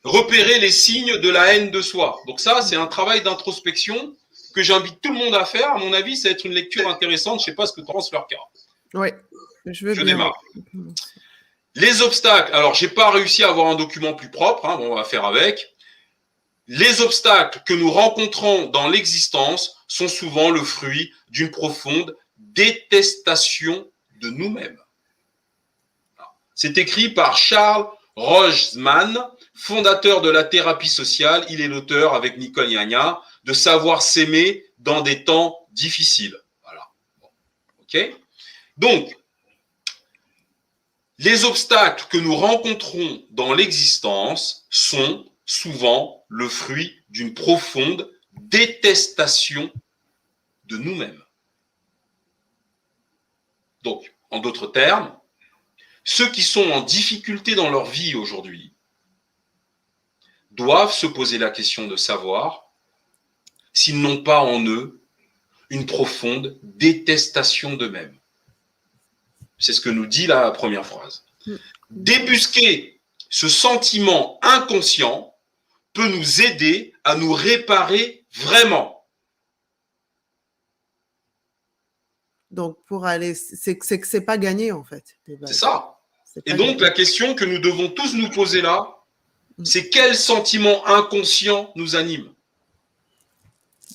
Repérer les signes de la haine de soi. Donc ça, c'est un travail d'introspection que j'invite tout le monde à faire. À mon avis, ça va être une lecture intéressante. Je ne sais pas ce que tu penses, Florca. Oui, je veux bien. Démarre. Les obstacles. Alors, j'ai pas réussi à avoir un document plus propre. Bon, on va faire avec. Les obstacles que nous rencontrons dans l'existence sont souvent le fruit d'une profonde détestation de nous-mêmes. C'est écrit par Charles Rosman, fondateur de la thérapie sociale. Il est l'auteur, avec Nicole Gnagna, de Savoir s'aimer dans des temps difficiles. Voilà. Bon. OK ? Donc, les obstacles que nous rencontrons dans l'existence sont souvent le fruit d'une profonde détestation de nous-mêmes. Donc, en d'autres termes, ceux qui sont en difficulté dans leur vie aujourd'hui doivent se poser la question de savoir s'ils n'ont pas en eux une profonde détestation d'eux-mêmes. C'est ce que nous dit la première phrase. Débusquer ce sentiment inconscient peut nous aider à nous réparer vraiment. Donc, pour aller, c'est que c'est pas gagné, en fait. C'est ça. Et donc, la question que nous devons tous nous poser là, c'est quel sentiment inconscient nous anime?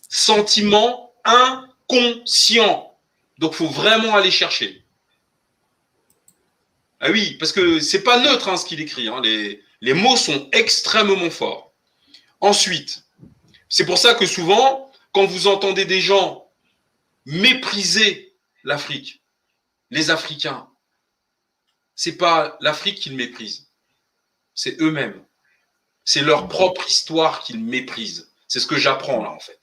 Sentiment inconscient. Donc, il faut vraiment aller chercher. Ah oui, parce que c'est pas neutre ce qu'il écrit. Les mots sont extrêmement forts. Ensuite, c'est pour ça que souvent, quand vous entendez des gens mépriser l'Afrique, les Africains, c'est pas l'Afrique qu'ils méprisent, c'est eux-mêmes. C'est leur propre histoire qu'ils méprisent. C'est ce que j'apprends là en fait.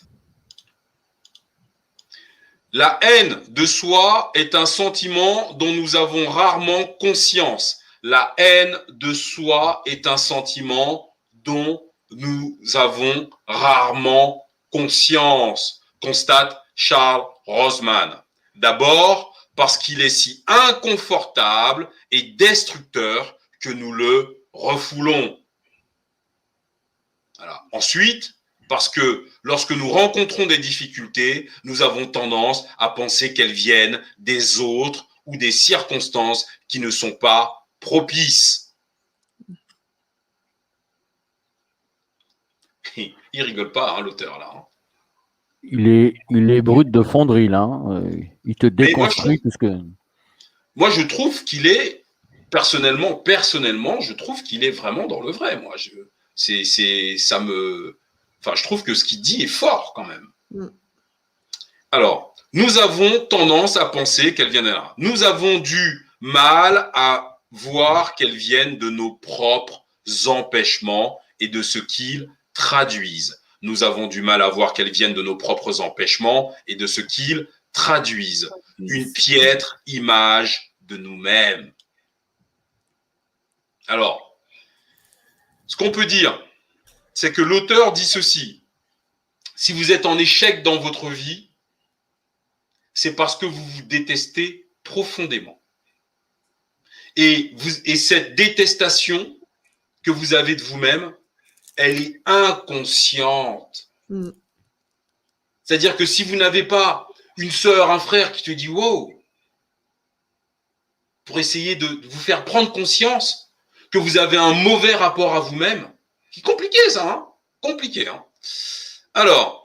La haine de soi est un sentiment dont nous avons rarement conscience. La haine de soi est un sentiment dont nous avons rarement conscience, constate Charles Rosman. D'abord, parce qu'il est si inconfortable et destructeur que nous le refoulons. Voilà. Ensuite, parce que lorsque nous rencontrons des difficultés, nous avons tendance à penser qu'elles viennent des autres ou des circonstances qui ne sont pas propices. Il rigole pas, l'auteur, là. Il est brut de fonderie, là. Il te déconstruit tout ce que... Moi, je trouve qu'il est, personnellement, je trouve qu'il est vraiment dans le vrai, moi. Je trouve que ce qu'il dit est fort, quand même. Alors, nous avons tendance à penser qu'elles viennent de là. Nous avons du mal à voir qu'elles viennent de nos propres empêchements et de ce qu'ils traduisent. Nous avons du mal à voir qu'elles viennent de nos propres empêchements et de ce qu'ils traduisent. Une piètre image de nous-mêmes. Alors, ce qu'on peut dire, c'est que l'auteur dit ceci. Si vous êtes en échec dans votre vie, c'est parce que vous vous détestez profondément. Et cette détestation que vous avez de vous-même, elle est inconsciente. C'est-à-dire que si vous n'avez pas une sœur, un frère qui te dit « wow », pour essayer de vous faire prendre conscience que vous avez un mauvais rapport à vous-même, c'est compliqué ça, compliqué. Alors,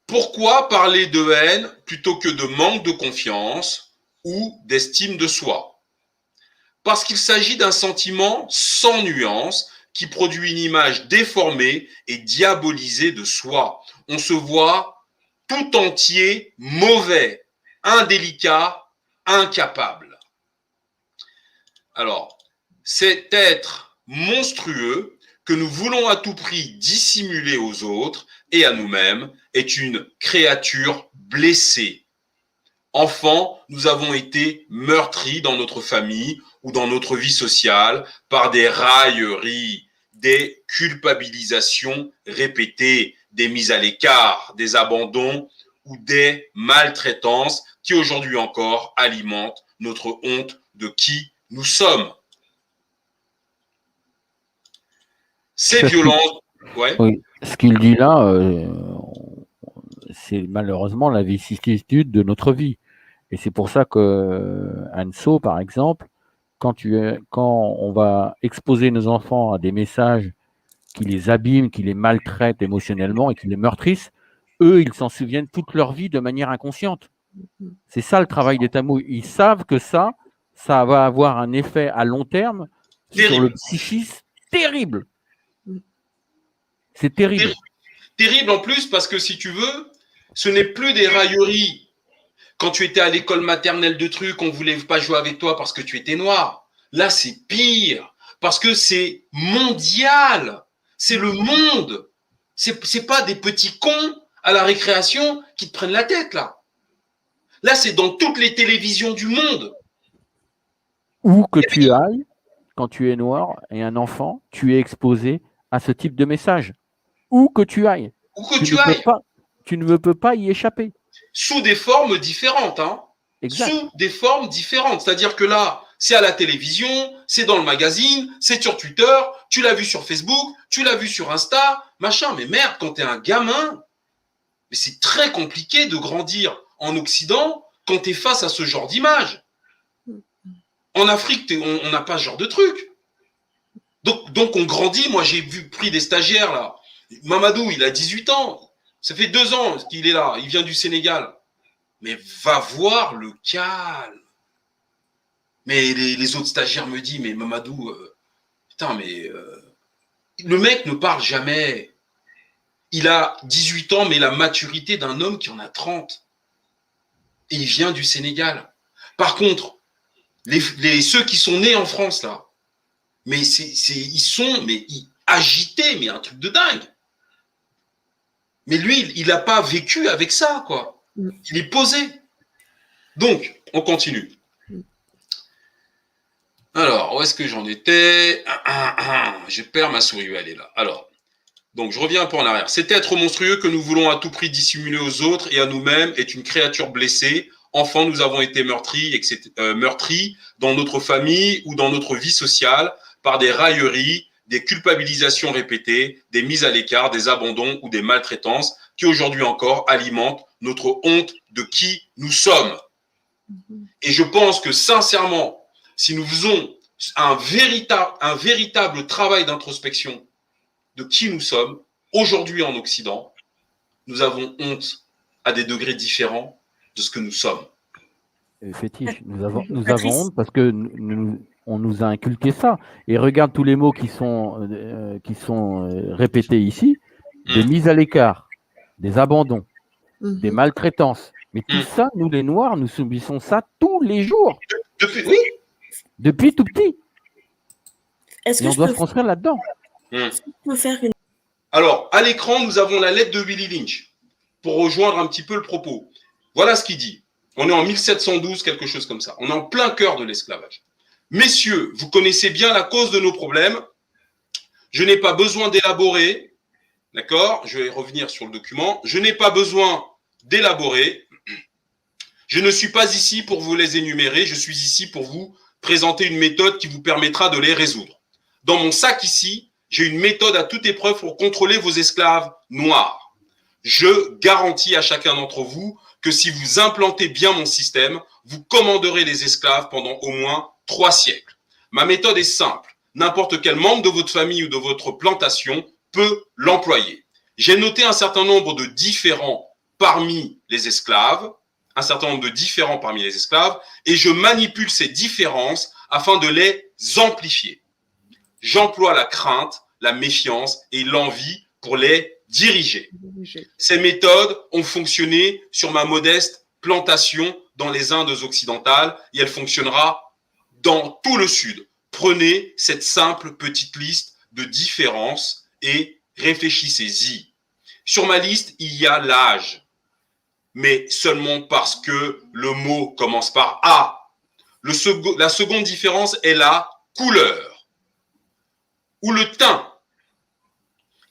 pourquoi parler de haine plutôt que de manque de confiance ou d'estime de soi? Parce qu'il s'agit d'un sentiment sans nuance qui produit une image déformée et diabolisée de soi. On se voit tout entier mauvais, indélicat, incapable. Alors, cet être monstrueux que nous voulons à tout prix dissimuler aux autres et à nous-mêmes est une créature blessée. Enfant, nous avons été meurtris dans notre famille ou dans notre vie sociale par des railleries, des culpabilisations répétées, des mises à l'écart, des abandons ou des maltraitances qui aujourd'hui encore alimentent notre honte de qui nous sommes. Ces violences, ouais. Oui, ce qu'il dit là, c'est malheureusement la vicissitude de notre vie. Et c'est pour ça que Anso, par exemple, quand on va exposer nos enfants à des messages qui les abîment, qui les maltraitent émotionnellement et qui les meurtrissent, eux, ils s'en souviennent toute leur vie de manière inconsciente. C'est ça le travail des tamous. Ils savent que ça va avoir un effet à long terme sur le psychisme terrible. C'est terrible. Terrible en plus parce que si tu veux, ce n'est plus des railleries. Quand tu étais à l'école maternelle de trucs, on ne voulait pas jouer avec toi parce que tu étais noir. Là, c'est pire parce que c'est mondial. C'est le monde. C'est pas des petits cons à la récréation qui te prennent la tête, là. Là, c'est dans toutes les télévisions du monde. Où que tu ailles, quand tu es noir et un enfant, tu es exposé à ce type de message. Où que tu ailles. Où que tu ailles. Tu ne peux pas y échapper. Sous des formes différentes. Hein. Exact. Sous des formes différentes. C'est-à-dire que là, c'est à la télévision, c'est dans le magazine, c'est sur Twitter, tu l'as vu sur Facebook, tu l'as vu sur Insta, machin. Mais merde, quand tu es un gamin, mais c'est très compliqué de grandir en Occident quand tu es face à ce genre d'image. En Afrique, on n'a pas ce genre de truc. Donc on grandit. Moi, j'ai pris des stagiaires là. Mamadou, il a 18 ans. Ça fait 2 ans qu'il est là. Il vient du Sénégal. Mais va voir le calme. Mais les autres stagiaires me disent, mais Mamadou, putain, mais le mec ne parle jamais. Il a 18 ans, mais la maturité d'un homme qui en a 30. Et il vient du Sénégal. Par contre, ceux qui sont nés en France, là, mais ils sont agités, mais un truc de dingue. Mais lui, il n'a pas vécu avec ça, quoi. Il est posé. Donc, on continue. Alors, où est-ce que j'en étais? Je perds ma souris, elle est là. Alors, donc je reviens un peu en arrière. Cet être monstrueux que nous voulons à tout prix dissimuler aux autres et à nous-mêmes est une créature blessée. Enfant, nous avons été meurtris dans notre famille ou dans notre vie sociale par des railleries, des culpabilisations répétées, des mises à l'écart, des abandons ou des maltraitances qui aujourd'hui encore alimentent notre honte de qui nous sommes. Et je pense que sincèrement, si nous faisons un véritable travail d'introspection de qui nous sommes, aujourd'hui en Occident, nous avons honte à des degrés différents de ce que nous sommes. Fétiche, nous avons honte parce que on nous a inculqué ça. Et regarde tous les mots qui sont répétés ici, des mises à l'écart, des abandons, des maltraitances. Mais tout ça, nous les Noirs, nous subissons ça tous les jours. Depuis tout petit. Est-ce que on doit se construire là-dedans. Alors, à l'écran, nous avons la lettre de Willy Lynch pour rejoindre un petit peu le propos. Voilà ce qu'il dit. On est en 1712, quelque chose comme ça. On est en plein cœur de l'esclavage. Messieurs, vous connaissez bien la cause de nos problèmes. Je n'ai pas besoin d'élaborer. D'accord? Je vais revenir sur le document. Je n'ai pas besoin d'élaborer. Je ne suis pas ici pour vous les énumérer. Je suis ici pour vous présenter une méthode qui vous permettra de les résoudre. Dans mon sac ici, j'ai une méthode à toute épreuve pour contrôler vos esclaves noirs. Je garantis à chacun d'entre vous que si vous implantez bien mon système, vous commanderez les esclaves pendant au moins 3 siècles. Ma méthode est simple. N'importe quel membre de votre famille ou de votre plantation peut l'employer. J'ai noté un certain nombre de différents parmi les esclaves, et je manipule ces différences afin de les amplifier. J'emploie la crainte, la méfiance et l'envie pour les diriger. Ces méthodes ont fonctionné sur ma modeste plantation dans les Indes occidentales et elle fonctionnera dans tout le Sud. Prenez cette simple petite liste de différences et réfléchissez-y. Sur ma liste, il y a l'âge, mais seulement parce que le mot commence par A. La seconde différence est la couleur ou le teint.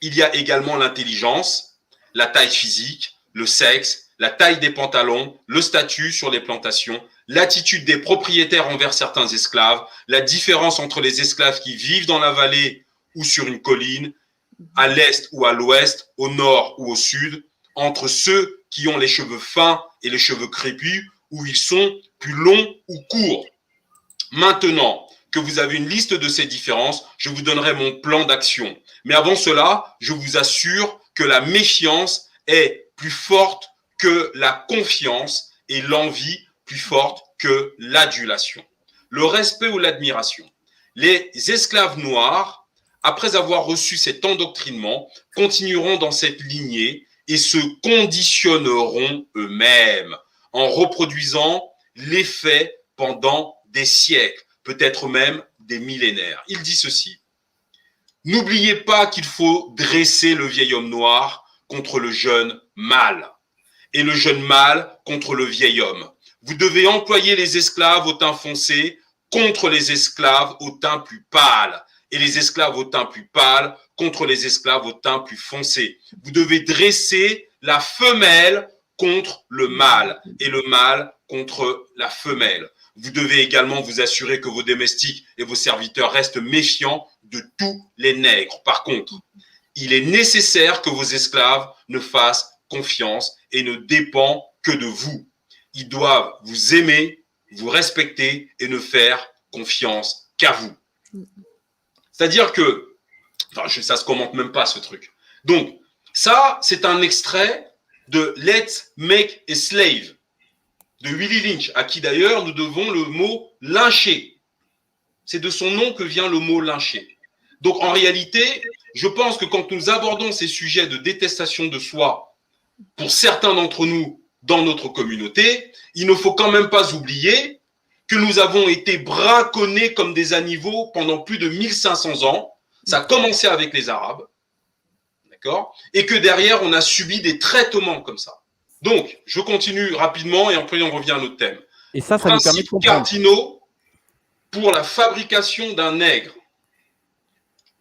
Il y a également l'intelligence, la taille physique, le sexe, la taille des pantalons, le statut sur les plantations, l'attitude des propriétaires envers certains esclaves, la différence entre les esclaves qui vivent dans la vallée ou sur une colline, à l'est ou à l'ouest, au nord ou au sud, entre ceux qui ont les cheveux fins et les cheveux crépus, où ils sont plus longs ou courts. Maintenant que vous avez une liste de ces différences, je vous donnerai mon plan d'action. Mais avant cela, je vous assure que la méfiance est plus forte que la confiance et l'envie plus forte que l'adulation. Le respect ou l'admiration. Les esclaves noirs, après avoir reçu cet endoctrinement, continueront dans cette lignée et se conditionneront eux-mêmes en reproduisant l'effet pendant des siècles, peut-être même des millénaires. Il dit ceci: n'oubliez pas qu'il faut dresser le vieil homme noir contre le jeune mâle et le jeune mâle contre le vieil homme. Vous devez employer les esclaves au teint foncé contre les esclaves au teint plus pâle et les esclaves au teint plus pâle contre les esclaves au teint plus foncé. Vous devez dresser la femelle contre le mâle et le mâle contre la femelle. Vous devez également vous assurer que vos domestiques et vos serviteurs restent méfiants de tous les nègres. Par contre, il est nécessaire que vos esclaves ne fassent confiance et ne dépendent que de vous. Ils doivent vous aimer, vous respecter et ne faire confiance qu'à vous. C'est-à-dire que, ça se commente même pas ce truc. Donc, ça, c'est un extrait de Let's Make a Slave de Willie Lynch, à qui d'ailleurs nous devons le mot lyncher. C'est de son nom que vient le mot lyncher. Donc en réalité, je pense que quand nous abordons ces sujets de détestation de soi, pour certains d'entre nous dans notre communauté, il ne faut quand même pas oublier que nous avons été braconnés comme des animaux pendant plus de 1500 ans. Ça a commencé avec les Arabes, d'accord ? Et que derrière, on a subi des traitements comme ça. Donc, je continue rapidement et après on revient à notre thème. Et ça nous permet de Principes comprendre. cardinaux pour la fabrication d'un nègre.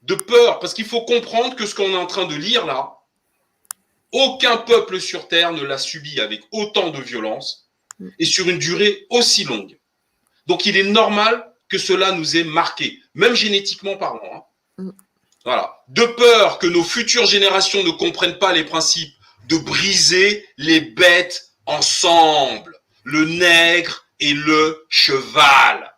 De peur, parce qu'il faut comprendre que ce qu'on est en train de lire là, aucun peuple sur Terre ne l'a subi avec autant de violence et sur une durée aussi longue. Donc, il est normal que cela nous ait marqué, même génétiquement parlant. Voilà. De peur que nos futures générations ne comprennent pas les principes de briser les bêtes ensemble, le nègre et le cheval.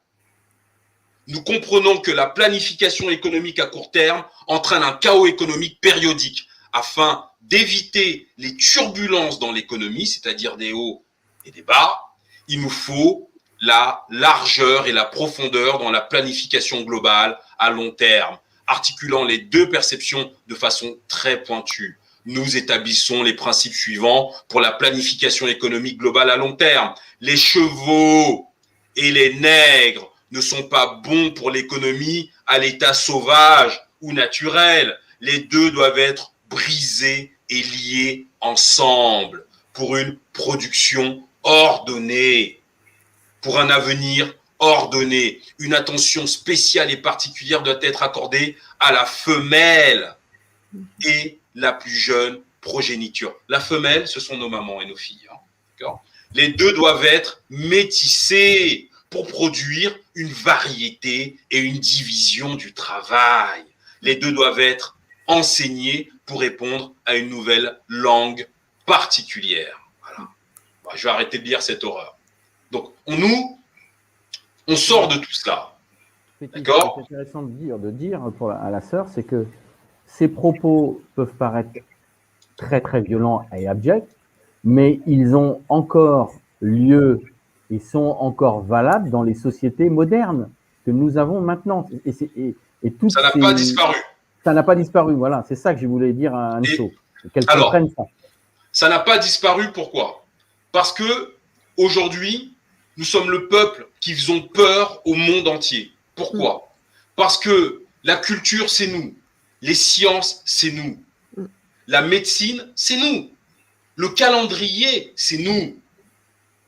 Nous comprenons que la planification économique à court terme entraîne un chaos économique périodique afin d'éviter les turbulences dans l'économie, c'est-à-dire des hauts et des bas. Il nous faut la largeur et la profondeur dans la planification globale à long terme, articulant les deux perceptions de façon très pointue. Nous établissons les principes suivants pour la planification économique globale à long terme. Les chevaux et les nègres ne sont pas bons pour l'économie à l'état sauvage ou naturel. Les deux doivent être brisés et liés ensemble pour une production ordonnée, pour un avenir ordonné. Une attention spéciale et particulière doit être accordée à la femelle et la plus jeune progéniture. La femelle, ce sont nos mamans et nos filles. D'accord ? Les deux doivent être métissés pour produire une variété et une division du travail. Les deux doivent être enseignés pour répondre à une nouvelle langue particulière. Voilà. Bon, je vais arrêter de lire cette horreur. Donc, on sort de tout cela. D'accord ? Ce qui est intéressant de dire à la sœur, c'est que ces propos peuvent paraître très très violents et abjects, mais ils ont encore lieu et sont encore valables dans les sociétés modernes que nous avons maintenant. Et toutes ça n'a pas disparu. Ça n'a pas disparu, voilà. C'est ça que je voulais dire à Anso. Qu'elle comprenne ça. Ça n'a pas disparu, pourquoi ? Parce que aujourd'hui, nous sommes le peuple qui faisons peur au monde entier. Pourquoi ? Parce que la culture, c'est nous. Les sciences, c'est nous. La médecine, c'est nous. Le calendrier, c'est nous.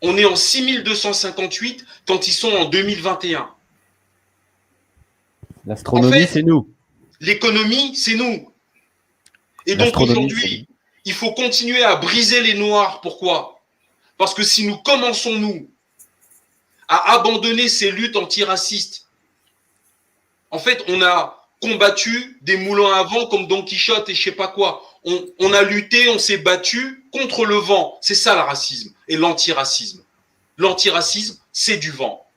On est en 6258 quand ils sont en 2021. L'astronomie, en fait, c'est nous. L'économie, c'est nous. Et donc aujourd'hui, il faut continuer à briser les noirs. Pourquoi ? Parce que si nous commençons, nous, à abandonner ces luttes antiracistes, en fait, on a combattu des moulins à vent comme Don Quichotte et je sais pas quoi. On a lutté, on s'est battu contre le vent. C'est ça le racisme et l'antiracisme. L'antiracisme, c'est du vent.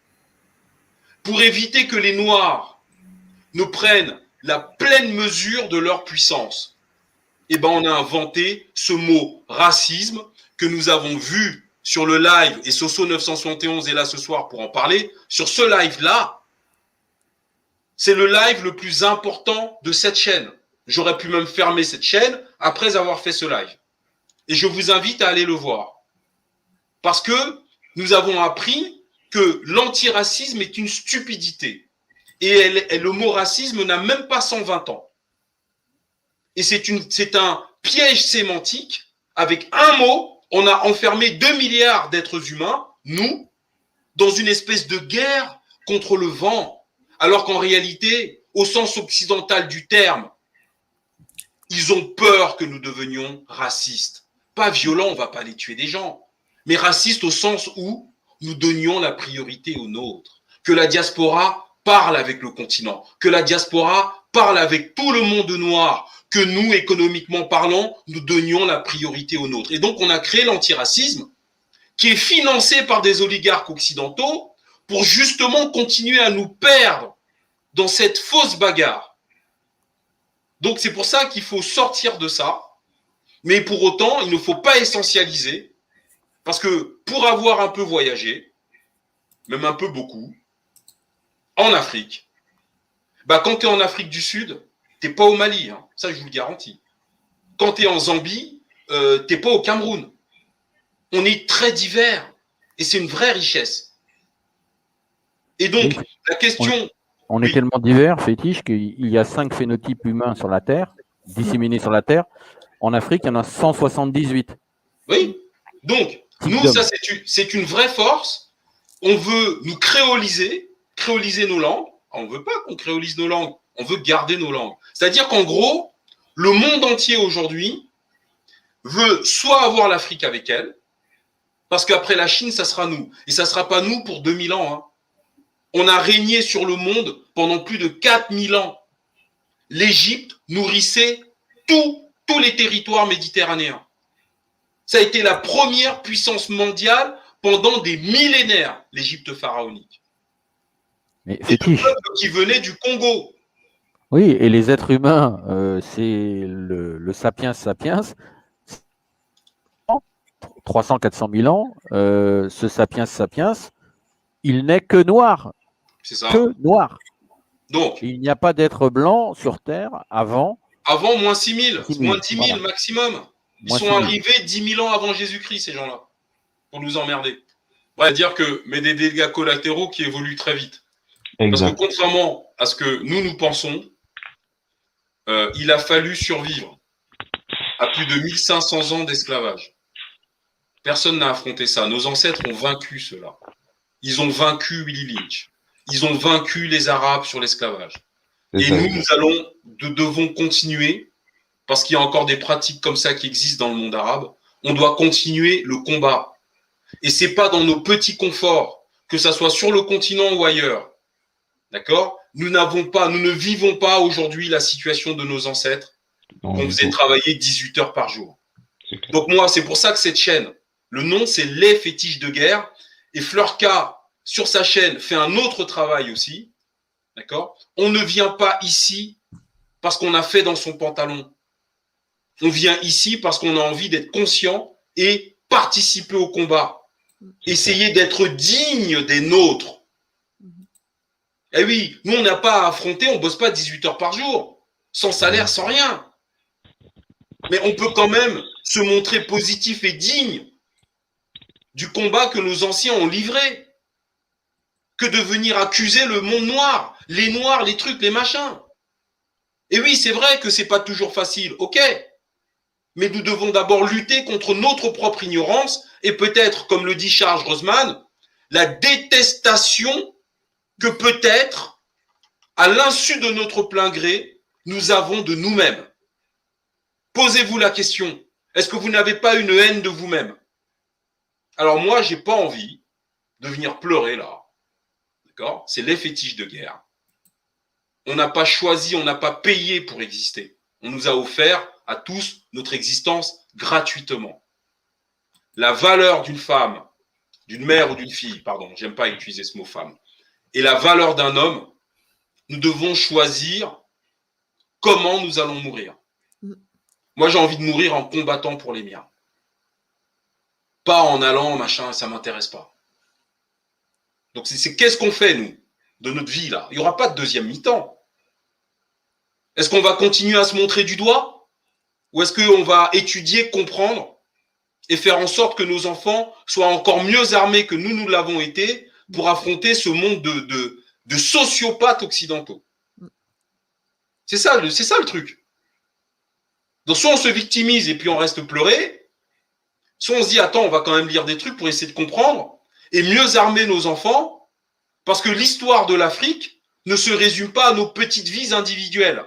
Pour éviter que les Noirs ne prennent la pleine mesure de leur puissance, eh ben, on a inventé ce mot racisme que nous avons vu sur le live, et Soso 971 est là ce soir pour en parler. Sur ce live-là, c'est le live le plus important de cette chaîne. J'aurais pu même fermer cette chaîne après avoir fait ce live. Et je vous invite à aller le voir. Parce que nous avons appris que l'antiracisme est une stupidité. Et le mot racisme n'a même pas 120 ans. Et c'est un piège sémantique. Avec un mot, on a enfermé 2 milliards d'êtres humains, nous, dans une espèce de guerre contre le vent. Alors qu'en réalité, au sens occidental du terme, ils ont peur que nous devenions racistes. Pas violents, on ne va pas aller tuer des gens, mais racistes au sens où nous donnions la priorité aux nôtres. Que la diaspora parle avec le continent, que la diaspora parle avec tout le monde noir, que nous, économiquement parlant, nous donnions la priorité aux nôtres. Et donc, on a créé l'antiracisme qui est financé par des oligarques occidentaux pour justement continuer à nous perdre dans cette fausse bagarre. Donc, c'est pour ça qu'il faut sortir de ça. Mais pour autant, il ne faut pas essentialiser. Parce que pour avoir un peu voyagé, même un peu beaucoup, en Afrique, bah quand tu es en Afrique du Sud, tu n'es pas au Mali, hein, ça je vous le garantis. Quand tu es en Zambie, tu n'es pas au Cameroun. On est très divers et c'est une vraie richesse. Et donc, oui, la question... On est tellement divers, Fétiche, qu'il y a 5 phénotypes humains sur la Terre, disséminés sur la Terre. En Afrique, il y en a 178. Oui, donc, nous, ça c'est une vraie force. On veut nous créoliser nos langues. On ne veut pas qu'on créolise nos langues, on veut garder nos langues. C'est-à-dire qu'en gros, le monde entier aujourd'hui veut soit avoir l'Afrique avec elle, parce qu'après la Chine, ça sera nous. Et ça ne sera pas nous pour 2000 ans. Hein. On a régné sur le monde pendant plus de 4000 ans. L'Égypte nourrissait tous les territoires méditerranéens. Ça a été la première puissance mondiale pendant des millénaires, l'Égypte pharaonique. Mais Fétiche, qui venait du Congo. Oui, et les êtres humains, c'est le sapiens sapiens, 300-400 000 ans, ce sapiens sapiens, il n'est que noir. C'est ça. Que noir. Donc, il n'y a pas d'être blanc sur Terre avant. Avant, moins 6 000, moins 10 000 voilà. maximum. Ils Moins sont 6 000. arrivés 10 000 ans avant Jésus-Christ, ces gens-là, pour nous emmerder. On va dire que, mais des dégâts collatéraux qui évoluent très vite. Exact. Parce que contrairement à ce que nous pensons, il a fallu survivre à plus de 1500 ans d'esclavage. Personne n'a affronté ça. Nos ancêtres ont vaincu cela. Ils ont vaincu Willy Lynch. Ils ont vaincu les Arabes sur l'esclavage. Et nous devons continuer, parce qu'il y a encore des pratiques comme ça qui existent dans le monde arabe. On doit continuer le combat. Et c'est pas dans nos petits conforts, que ça soit sur le continent ou ailleurs. D'accord ? Nous ne vivons pas aujourd'hui la situation de nos ancêtres qu'on faisait travailler 18 heures par jour. Donc moi, c'est pour ça que cette chaîne, le nom, c'est Les Fétiches de guerre. Et Fleurka, sur sa chaîne, fait un autre travail aussi. D'accord ? On ne vient pas ici parce qu'on a fait dans son pantalon. On vient ici parce qu'on a envie d'être conscient et participer au combat. Essayer d'être digne des nôtres. Eh oui, nous, on n'a pas à affronter, on ne bosse pas 18 heures par jour, sans salaire, sans rien. Mais on peut quand même se montrer positif et digne du combat que nos anciens ont livré, que de venir accuser le monde noir, les trucs, les machins. Et oui, c'est vrai que c'est pas toujours facile, ok. Mais nous devons d'abord lutter contre notre propre ignorance et peut-être, comme le dit Charles Grossman, la détestation que peut-être, à l'insu de notre plein gré, nous avons de nous-mêmes. Posez-vous la question, est-ce que vous n'avez pas une haine de vous-même? Alors moi, j'ai pas envie de venir pleurer là. D'accord? C'est les fétiches de guerre. On n'a pas choisi, on n'a pas payé pour exister. On nous a offert à tous notre existence gratuitement. La valeur d'une femme, d'une mère ou d'une fille, pardon, j'aime pas utiliser ce mot femme, et la valeur d'un homme, nous devons choisir comment nous allons mourir. Moi, j'ai envie de mourir en combattant pour les miens. Pas en allant, machin, ça m'intéresse pas. Donc, c'est qu'est-ce qu'on fait, nous, de notre vie, là? Il n'y aura pas de deuxième mi-temps. Est-ce qu'on va continuer à se montrer du doigt? Ou est-ce qu'on va étudier, comprendre et faire en sorte que nos enfants soient encore mieux armés que nous l'avons été pour affronter ce monde de sociopathes occidentaux? C'est ça le truc. Donc, soit on se victimise et puis on reste pleurer, soit on se dit, attends, on va quand même lire des trucs pour essayer de comprendre et mieux armer nos enfants, parce que l'histoire de l'Afrique ne se résume pas à nos petites vies individuelles.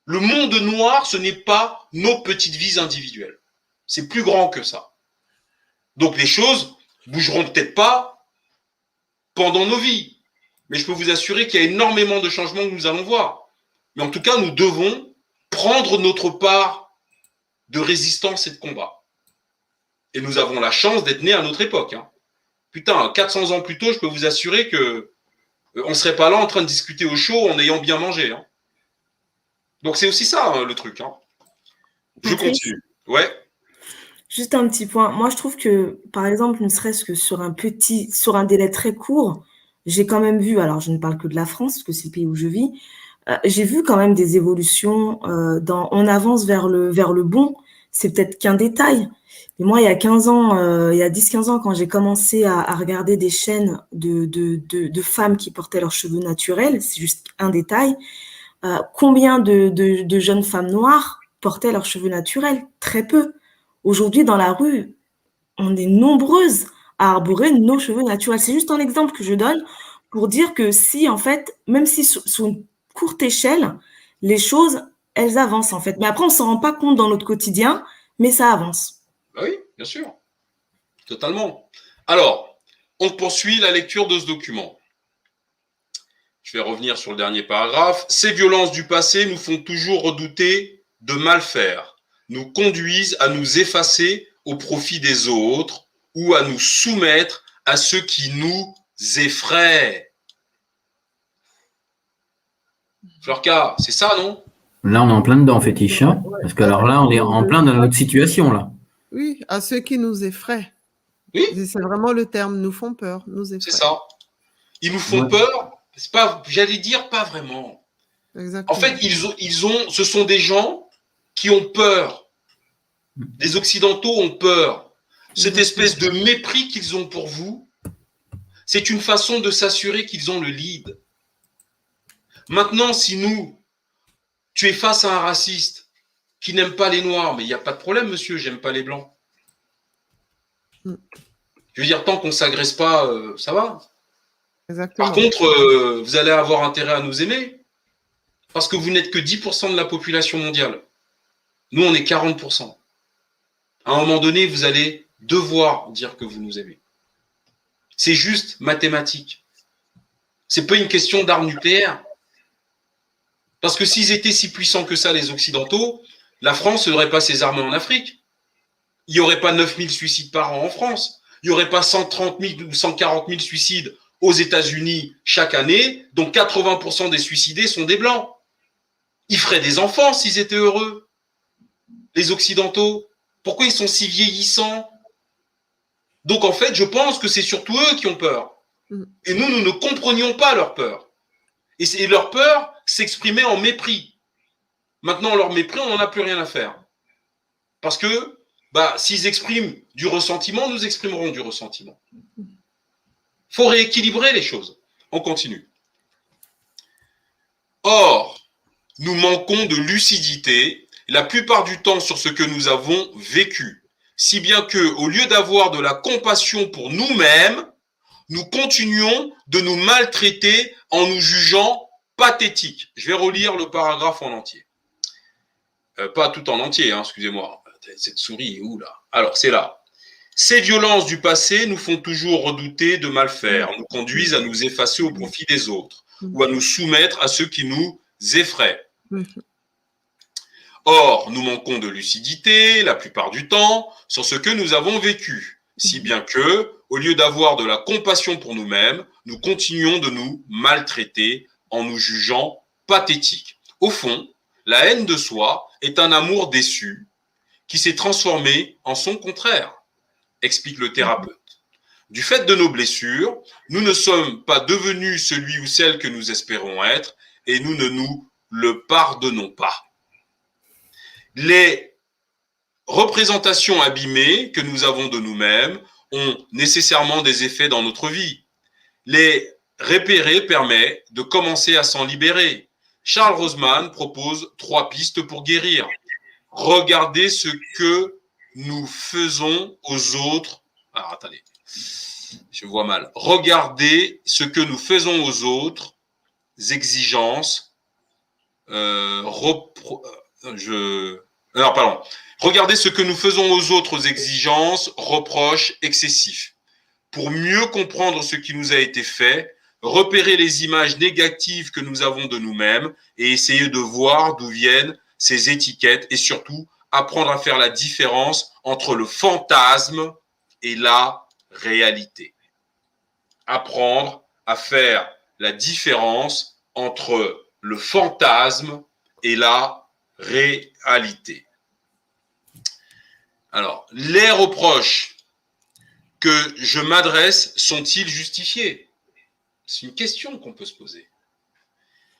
Le monde noir, ce n'est pas nos petites vies individuelles. C'est plus grand que ça. Donc les choses bougeront peut-être pas pendant nos vies, mais je peux vous assurer qu'il y a énormément de changements que nous allons voir. Mais en tout cas, nous devons prendre notre part de résistance et de combat. Et nous avons la chance d'être nés à notre époque. Hein. Putain, 400 ans plus tôt, je peux vous assurer que on ne serait pas là en train de discuter au chaud en ayant bien mangé. Hein. Donc c'est aussi ça hein, le truc. Hein. Je continue. Ouais. Juste un petit point. Moi, je trouve que, par exemple, ne serait-ce que sur un délai très court, j'ai quand même vu, alors je ne parle que de la France, parce que c'est le pays où je vis, j'ai vu quand même des évolutions, on avance vers le bon. C'est peut-être qu'un détail. Mais moi, il y a 15 ans, il y a 10-15 ans, quand j'ai commencé à regarder des chaînes de femmes qui portaient leurs cheveux naturels, c'est juste un détail, combien de jeunes femmes noires portaient leurs cheveux naturels? Très peu. Aujourd'hui, dans la rue, on est nombreuses à arborer nos cheveux naturels. C'est juste un exemple que je donne pour dire que si, en fait, même si sur une courte échelle, les choses, elles avancent, en fait. Mais après, on ne s'en rend pas compte dans notre quotidien, mais ça avance. Bah oui, bien sûr. Totalement. Alors, on poursuit la lecture de ce document. Je vais revenir sur le dernier paragraphe. Ces violences du passé nous font toujours redouter de mal faire, nous conduisent à nous effacer au profit des autres ou à nous soumettre à ceux qui nous effraient. Florca, c'est ça, non? Là, on est en plein dedans, fétiche. Hein, parce que alors là, on est en plein dans notre situation, là. Oui, à ceux qui nous effraient. Oui. C'est vraiment le terme, nous font peur, nous effraient. C'est ça. Ils nous font peur, c'est pas, j'allais dire pas vraiment. Exactement. En fait, ce sont des gens qui ont peur. Les Occidentaux ont peur. Cette espèce de mépris qu'ils ont pour vous, c'est une façon de s'assurer qu'ils ont le lead. Maintenant, si tu es face à un raciste qui n'aime pas les Noirs, mais il n'y a pas de problème, monsieur, j'aime pas les Blancs. Je veux dire, tant qu'on ne s'agresse pas, ça va. Exactement. Par contre, vous allez avoir intérêt à nous aimer, parce que vous n'êtes que 10% de la population mondiale. Nous, on est 40%. À un moment donné, vous allez devoir dire que vous nous aimez. C'est juste mathématique. C'est pas une question d'arme nucléaire. Parce que s'ils étaient si puissants que ça, les Occidentaux, la France n'aurait pas ses armes en Afrique. Il n'y aurait pas 9000 suicides par an en France. Il n'y aurait pas 130 000 ou 140 000 suicides aux États-Unis chaque année, dont 80% des suicidés sont des Blancs. Ils feraient des enfants s'ils étaient heureux. Les Occidentaux, pourquoi ils sont si vieillissants? Donc en fait, je pense que c'est surtout eux qui ont peur. Et nous ne comprenions pas leur peur. Et leur peur s'exprimait en mépris. Maintenant, leur mépris, on n'en a plus rien à faire. Parce que s'ils expriment du ressentiment, nous exprimerons du ressentiment. Il faut rééquilibrer les choses. On continue. Or, nous manquons de lucidité la plupart du temps sur ce que nous avons vécu, si bien que, au lieu d'avoir de la compassion pour nous-mêmes, nous continuons de nous maltraiter en nous jugeant pathétiques. Je vais relire le paragraphe en entier. Pas tout en entier, hein, excusez-moi. Cette souris est où là? Alors, c'est là. Ces violences du passé nous font toujours redouter de mal faire, nous conduisent à nous effacer au profit des autres ou à nous soumettre à ceux qui nous effraient. Or, nous manquons de lucidité la plupart du temps sur ce que nous avons vécu, si bien que, au lieu d'avoir de la compassion pour nous-mêmes, nous continuons de nous maltraiter en nous jugeant pathétiques. Au fond, la haine de soi est un amour déçu qui s'est transformé en son contraire, explique le thérapeute. Du fait de nos blessures, nous ne sommes pas devenus celui ou celle que nous espérons être et nous ne nous le pardonnons pas. Les représentations abîmées que nous avons de nous-mêmes ont nécessairement des effets dans notre vie. Les repérer permet de commencer à s'en libérer. Charles Roseman propose 3 pistes pour guérir. Regardez ce que nous faisons aux autres. Alors, attendez, je vois mal. Regardez ce que nous faisons aux autres, exigences, Regardez ce que nous faisons aux autres exigences, reproches excessifs. Pour mieux comprendre ce qui nous a été fait, repérer les images négatives que nous avons de nous-mêmes et essayer de voir d'où viennent ces étiquettes et surtout apprendre à faire la différence entre le fantasme et la réalité. Apprendre à faire la différence entre le fantasme et la réalité. Alors, les reproches que je m'adresse sont-ils justifiés? C'est une question qu'on peut se poser.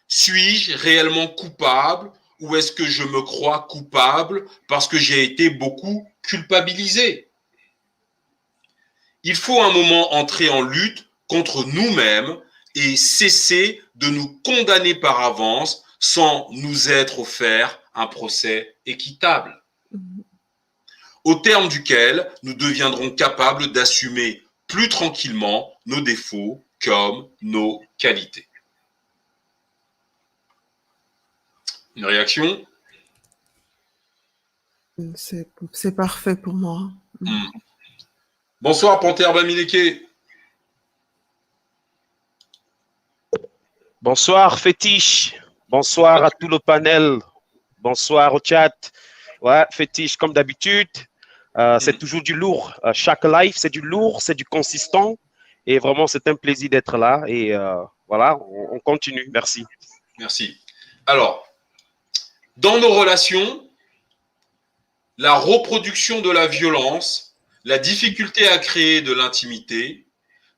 Suis-je réellement coupable ou est-ce que je me crois coupable parce que j'ai été beaucoup culpabilisé? Il faut un moment entrer en lutte contre nous-mêmes et cesser de nous condamner par avance sans nous être offert un procès équitable, au terme duquel nous deviendrons capables d'assumer plus tranquillement nos défauts comme nos qualités. Une réaction? C'est parfait pour moi. Bonsoir, Panthère Bamileke. Bonsoir, Fétiche. Bonsoir à tout le panel. Bonsoir au chat. Ouais, Fétiche, comme d'habitude, c'est toujours du lourd. Chaque live, c'est du lourd, c'est du consistant. Et vraiment, c'est un plaisir d'être là. Et voilà, on continue. Merci. Merci. Alors, dans nos relations, la reproduction de la violence, la difficulté à créer de l'intimité,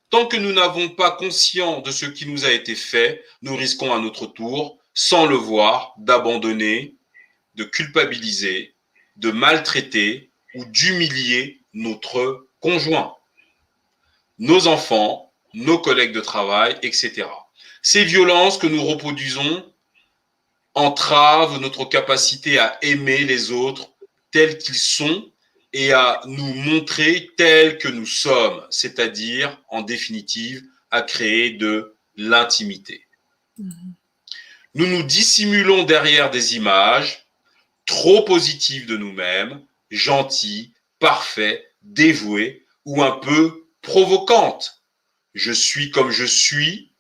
tant que nous n'avons pas conscience de ce qui nous a été fait, nous risquons à notre tour, sans le voir, d'abandonner, de culpabiliser, de maltraiter ou d'humilier notre conjoint, nos enfants, nos collègues de travail, etc. Ces violences que nous reproduisons entravent notre capacité à aimer les autres tels qu'ils sont et à nous montrer tels que nous sommes, c'est-à-dire, en définitive, à créer de l'intimité. Nous nous dissimulons derrière des images trop positives de nous-mêmes, gentilles, parfaits, dévouées ou un peu provocantes. Je suis comme je suis,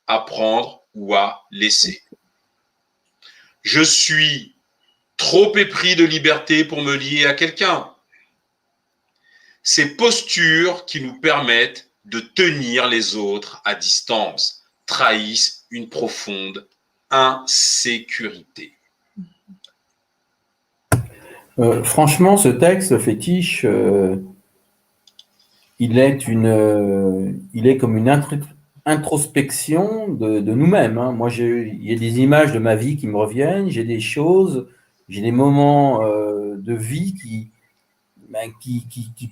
à prendre ou à laisser. Je suis trop épris de liberté pour me lier à quelqu'un. Ces postures qui nous permettent de tenir les autres à distance trahissent une profonde insécurité. Franchement, ce texte fétiche, il est comme une introspection de nous-mêmes. Hein. Moi, il y a des images de ma vie qui me reviennent, j'ai des choses, j'ai des moments de vie qui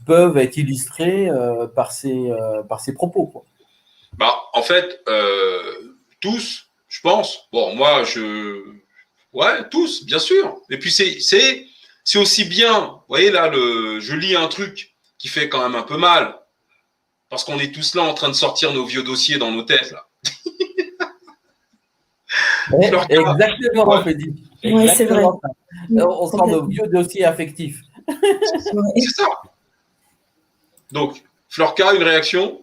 peuvent être illustrés par ces propos, quoi. Bah, en fait, tous, je pense. Bon, moi, ouais, tous, bien sûr. Et puis, c'est aussi bien. Vous voyez, là, je lis un truc qui fait quand même un peu mal. Parce qu'on est tous là en train de sortir nos vieux dossiers dans nos têtes, là. Exactement, ouais. Fétiche. Oui, c'est vrai. On sort nos vieux dossiers affectifs. C'est ça. Donc, Florca, une réaction?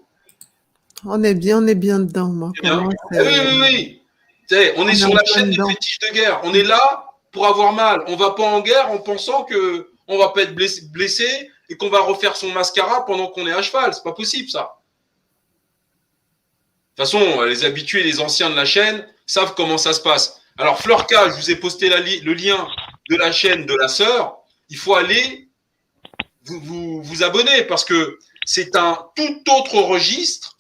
On est bien dedans, moi. C'est Pour bien. moi, Ah oui, oui, oui. Tu sais, on est sur en la plein chaîne des dedans. fétiches de guerre. On est là pour avoir mal. On va pas en guerre en pensant que on va pas être blessé et qu'on va refaire son mascara pendant qu'on est à cheval. C'est pas possible, ça. De toute façon, les habitués, les anciens de la chaîne savent comment ça se passe. Alors, Fleurka, je vous ai posté le lien de la chaîne de la sœur. Il faut aller vous abonner parce que c'est un tout autre registre.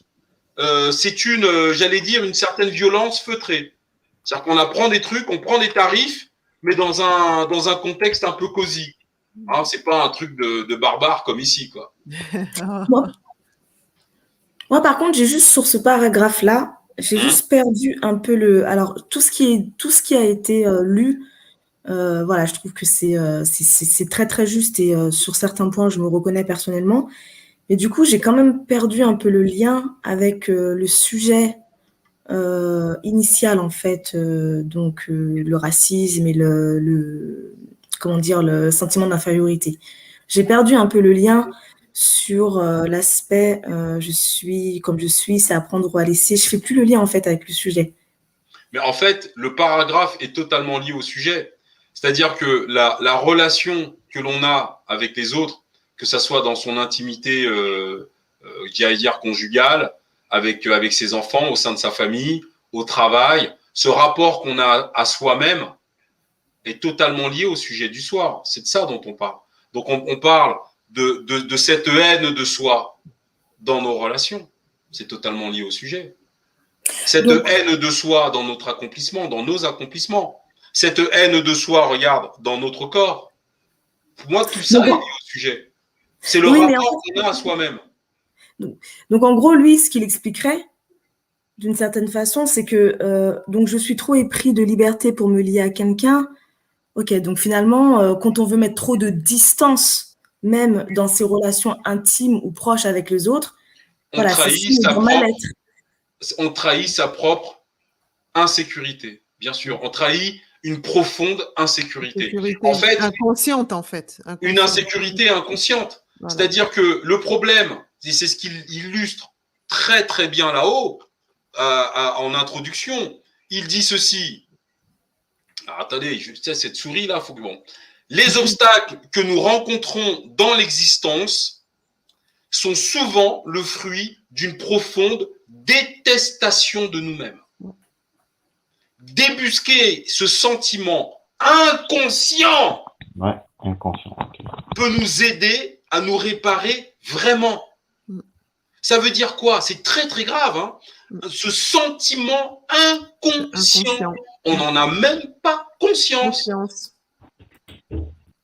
C'est j'allais dire, une certaine violence feutrée. C'est-à-dire qu'on apprend des trucs, on prend des tarifs, mais dans un contexte un peu cosy. Hein, c'est pas un truc de barbare comme ici, quoi. Moi, par contre, j'ai juste sur ce paragraphe-là, j'ai juste perdu un peu le. Alors, tout ce qui a été lu, voilà, je trouve que c'est très très juste et sur certains points, je me reconnais personnellement. Et du coup, j'ai quand même perdu un peu le lien avec le sujet initial en fait, donc le racisme et comment dire, le sentiment d'infériorité. J'ai perdu un peu le lien sur l'aspect je suis comme je suis, c'est apprendre ou à laisser. Je fais plus le lien en fait avec le sujet. Mais en fait, le paragraphe est totalement lié au sujet. C'est-à-dire que la relation que l'on a avec les autres, que ça soit dans son intimité, j'allais dire conjugale, avec ses enfants, au sein de sa famille, au travail, ce rapport qu'on a à soi-même est totalement lié au sujet du soir. C'est de ça dont on parle. Donc on parle de cette haine de soi dans nos relations. C'est totalement lié au sujet. Cette haine de soi dans notre accomplissement, dans nos accomplissements. Cette haine de soi, regarde, dans notre corps. Pour moi, tout ça est lié au sujet. C'est le rapport qu'on a à soi-même. Donc, en gros, lui, ce qu'il expliquerait, d'une certaine façon, c'est que donc je suis trop épris de liberté pour me lier à quelqu'un. Ok, donc finalement, quand on veut mettre trop de distance, même dans ses relations intimes ou proches avec les autres, on trahit sa propre insécurité, bien sûr. On trahit une profonde insécurité. En fait, inconsciente, en fait. Une insécurité inconsciente. Voilà. C'est-à-dire que le problème, et c'est ce qu'il illustre très très bien là-haut, en introduction, il dit ceci. Alors, attendez, cette souris là, faut que bon. Les obstacles que nous rencontrons dans l'existence sont souvent le fruit d'une profonde détestation de nous-mêmes. Débusquer ce sentiment inconscient, peut nous aider à nous réparer vraiment. Ça veut dire quoi? C'est très très grave. Hein, ce sentiment inconscient, on n'en a même pas conscience.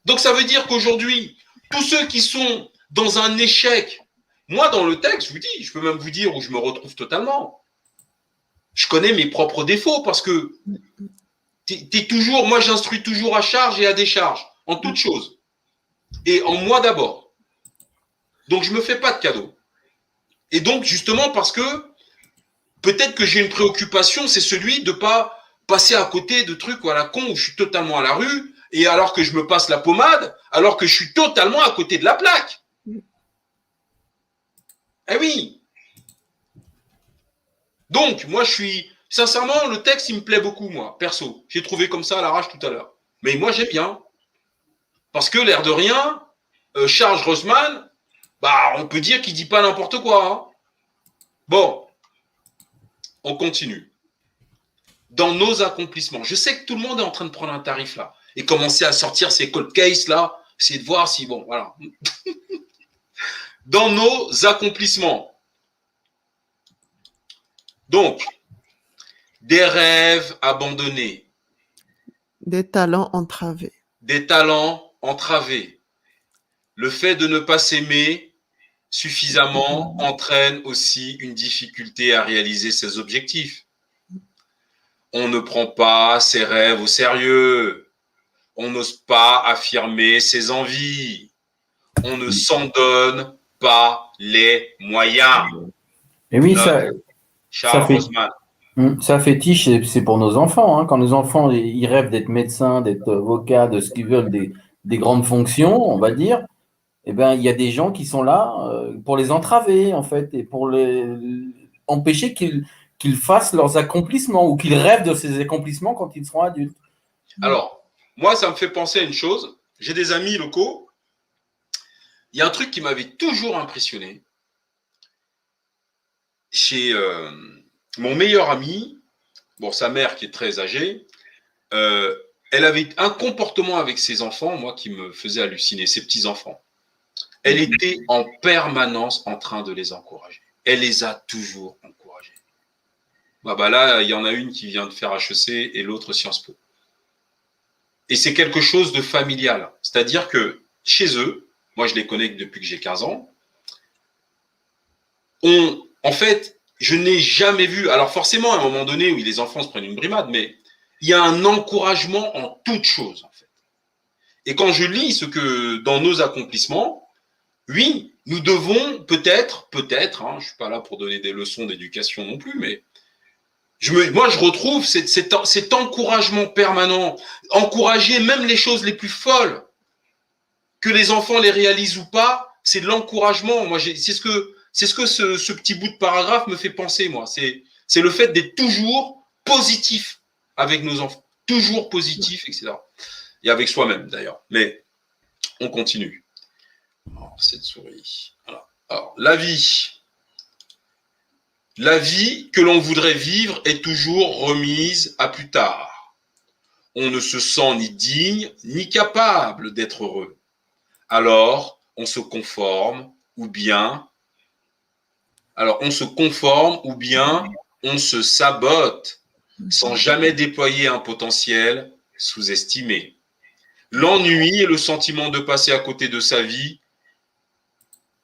Donc ça veut dire qu'aujourd'hui, tous ceux qui sont dans un échec, moi dans le texte, je vous dis, je peux même vous dire où je me retrouve totalement. Je connais mes propres défauts parce que t'es toujours, moi j'instruis toujours à charge et à décharge, en toutes choses. Et en moi d'abord. Donc je me fais pas de cadeaux. Et donc justement parce que peut-être que j'ai une préoccupation, c'est celui de pas passer à côté de trucs à la con où je suis totalement à la rue et alors que je me passe la pommade, alors que je suis totalement à côté de la plaque. Eh oui. Donc, moi, sincèrement, le texte, il me plaît beaucoup, moi, perso. J'ai trouvé comme ça à l'arrache tout à l'heure. Mais moi, j'aime bien. Parce que, l'air de rien, Charles Grossman, bah, on peut dire qu'il dit pas n'importe quoi. Hein. Bon, on continue. Dans nos accomplissements, je sais que tout le monde est en train de prendre un tarif là et commencer à sortir ces cold cases là, essayer de voir si, bon, voilà. Dans nos accomplissements. Donc, des rêves abandonnés. Des talents entravés. Des talents entravés. Le fait de ne pas s'aimer suffisamment entraîne aussi une difficulté à réaliser ses objectifs. On ne prend pas ses rêves au sérieux. On n'ose pas affirmer ses envies. On ne s'en donne pas les moyens. Et oui, ça fétiche, c'est pour nos enfants. Hein. Quand nos enfants ils rêvent d'être médecins, d'être avocats, de ce qu'ils veulent, des grandes fonctions, on va dire, eh ben, il y a des gens qui sont là pour les entraver, en fait, et pour les empêcher qu'ils fassent leurs accomplissements ou qu'ils rêvent de ces accomplissements quand ils seront adultes. Alors, moi, ça me fait penser à une chose. J'ai des amis locaux. Il y a un truc qui m'avait toujours impressionné. Chez mon meilleur ami, bon, sa mère qui est très âgée, elle avait un comportement avec ses enfants, moi, qui me faisait halluciner, ses petits-enfants. Elle était en permanence en train de les encourager. Elle les a toujours encouragés. Bah là, il y en a une qui vient de faire HEC et l'autre Sciences Po. Et c'est quelque chose de familial. C'est-à-dire que chez eux, moi je les connais depuis que j'ai 15 ans, en fait, je n'ai jamais vu, alors forcément à un moment donné où les enfants se prennent une brimade, mais il y a un encouragement en toute chose, en fait. Et quand je lis ce que dans nos accomplissements, oui, nous devons peut-être, je ne suis pas là pour donner des leçons d'éducation non plus, mais moi je retrouve cet encouragement permanent, encourager même les choses les plus folles, que les enfants les réalisent ou pas, c'est de l'encouragement. Moi, c'est ce que ce petit bout de paragraphe me fait penser, moi. C'est le fait d'être toujours positif avec nos enfants, toujours positif, etc. Et avec soi-même d'ailleurs. Mais on continue. Alors, cette souris. Voilà. Alors, la vie que l'on voudrait vivre est toujours remise à plus tard. On ne se sent ni digne ni capable d'être heureux. Alors, on se conforme ou bien on se sabote sans jamais déployer un potentiel sous-estimé. L'ennui et le sentiment de passer à côté de sa vie,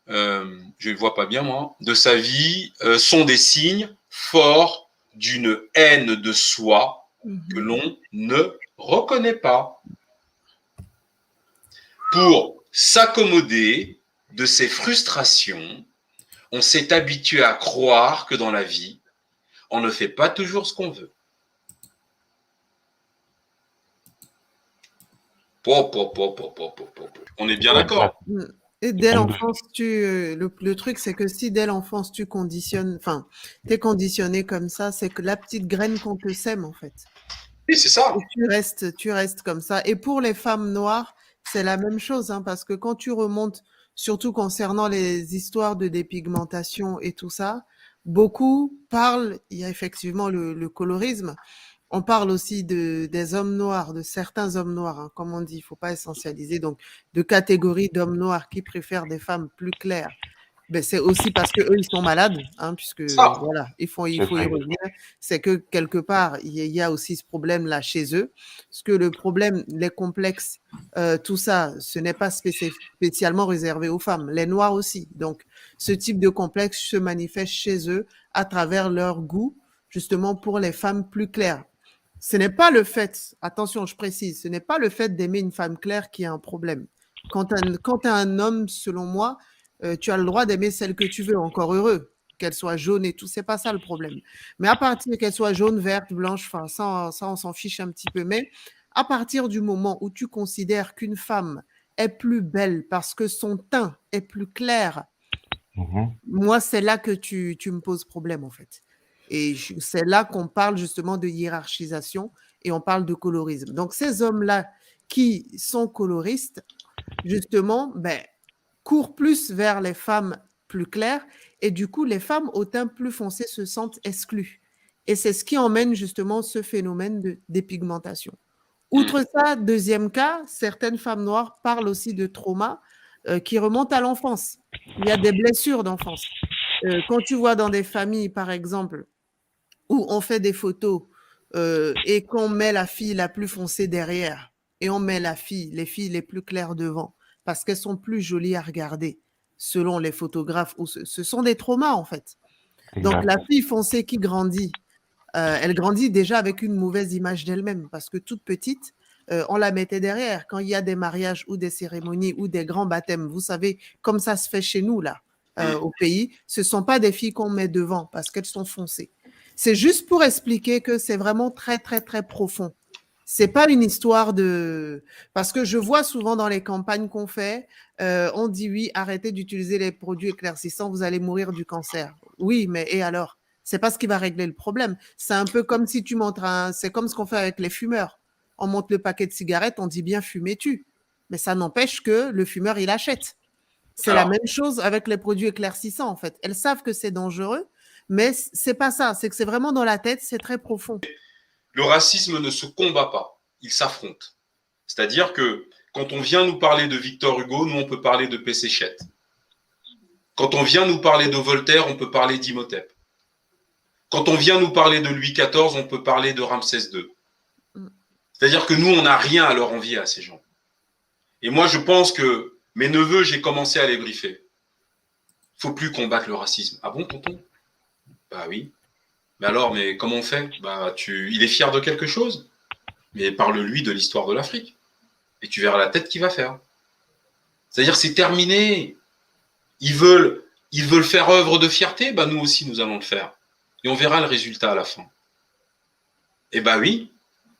je ne le vois pas bien moi, de sa vie sont des signes forts d'une haine de soi que l'on ne reconnaît pas. Pour s'accommoder de ces frustrations, on s'est habitué à croire que dans la vie, on ne fait pas toujours ce qu'on veut. On est bien d'accord. Et dès l'enfance, le truc, c'est que si dès l'enfance, tu conditionnes, enfin, tu es conditionné comme ça, c'est que la petite graine qu'on te sème, en fait. Oui, c'est ça. Et tu restes comme ça. Et pour les femmes noires, c'est la même chose, hein, parce que quand tu remontes, surtout concernant les histoires de dépigmentation et tout ça, beaucoup parlent, il y a effectivement le colorisme, on parle aussi des hommes noirs, de certains hommes noirs, hein, comme on dit, il ne faut pas essentialiser, donc de catégories d'hommes noirs qui préfèrent des femmes plus claires. Ben, c'est aussi parce qu'eux, ils sont malades, hein, puisque voilà, il faut y revenir. C'est que quelque part, il y a aussi ce problème-là chez eux. Parce que le problème, les complexes, tout ça, ce n'est pas spécialement réservé aux femmes, les noirs aussi. Donc, ce type de complexe se manifeste chez eux à travers leur goût, justement, pour les femmes plus claires. Ce n'est pas le fait, attention, je précise, ce n'est pas le fait d'aimer une femme claire qui a un problème. Quand tu as un homme, selon moi, tu as le droit d'aimer celle que tu veux, encore heureux, qu'elle soit jaune et tout, c'est pas ça le problème. Mais à partir qu'elle soit jaune, verte, blanche, enfin, ça, on s'en fiche un petit peu. Mais à partir du moment où tu considères qu'une femme est plus belle parce que son teint est plus clair, moi, c'est là que tu me poses problème, en fait. Et c'est là qu'on parle justement de hiérarchisation et on parle de colorisme. Donc, ces hommes-là qui sont coloristes, justement, ben, courent plus vers les femmes plus claires et du coup, les femmes au teint plus foncé se sentent exclues. Et c'est ce qui emmène justement ce phénomène de dépigmentation. Outre ça, deuxième cas, certaines femmes noires parlent aussi de trauma qui remontent à l'enfance. Il y a des blessures d'enfance. Quand tu vois dans des familles, par exemple, où on fait des photos et qu'on met la fille la plus foncée derrière et on met les filles les plus claires devant parce qu'elles sont plus jolies à regarder selon les photographes. Ce sont des traumas en fait. Donc la fille foncée qui grandit, elle grandit déjà avec une mauvaise image d'elle-même parce que toute petite, on la mettait derrière. Quand il y a des mariages ou des cérémonies ou des grands baptêmes, vous savez, comme ça se fait chez nous là, au pays, ce ne sont pas des filles qu'on met devant parce qu'elles sont foncées. C'est juste pour expliquer que c'est vraiment très, très, très profond. C'est pas une histoire de… Parce que je vois souvent dans les campagnes qu'on fait, on dit oui, arrêtez d'utiliser les produits éclaircissants, vous allez mourir du cancer. Oui, mais et alors? C'est pas ce qui va régler le problème. C'est un peu comme si tu montres c'est comme ce qu'on fait avec les fumeurs. On monte le paquet de cigarettes, on dit bien fumez-tu. Mais ça n'empêche que le fumeur, il achète. C'est la même chose avec les produits éclaircissants, en fait. Elles savent que c'est dangereux, mais c'est pas ça. C'est que c'est vraiment dans la tête, c'est très profond. Le racisme ne se combat pas, il s'affronte. C'est-à-dire que quand on vient nous parler de Victor Hugo, nous, on peut parler de Pécéchette. Quand on vient nous parler de Voltaire, on peut parler d'Imhotep. Quand on vient nous parler de Louis XIV, on peut parler de Ramsès II. C'est-à-dire que nous, on n'a rien à leur envier à ces gens. Et moi, je pense que mes neveux, j'ai commencé à les briefer. Il ne faut plus combattre le racisme. Ah bon, tonton? Bah oui. Mais alors, mais comment on fait? Bah, il est fier de quelque chose. Mais parle-lui de l'histoire de l'Afrique. Et tu verras la tête qu'il va faire. C'est-à-dire, c'est terminé. Ils veulent faire œuvre de fierté. Bah, nous aussi, nous allons le faire. Et on verra le résultat à la fin. Et bah oui.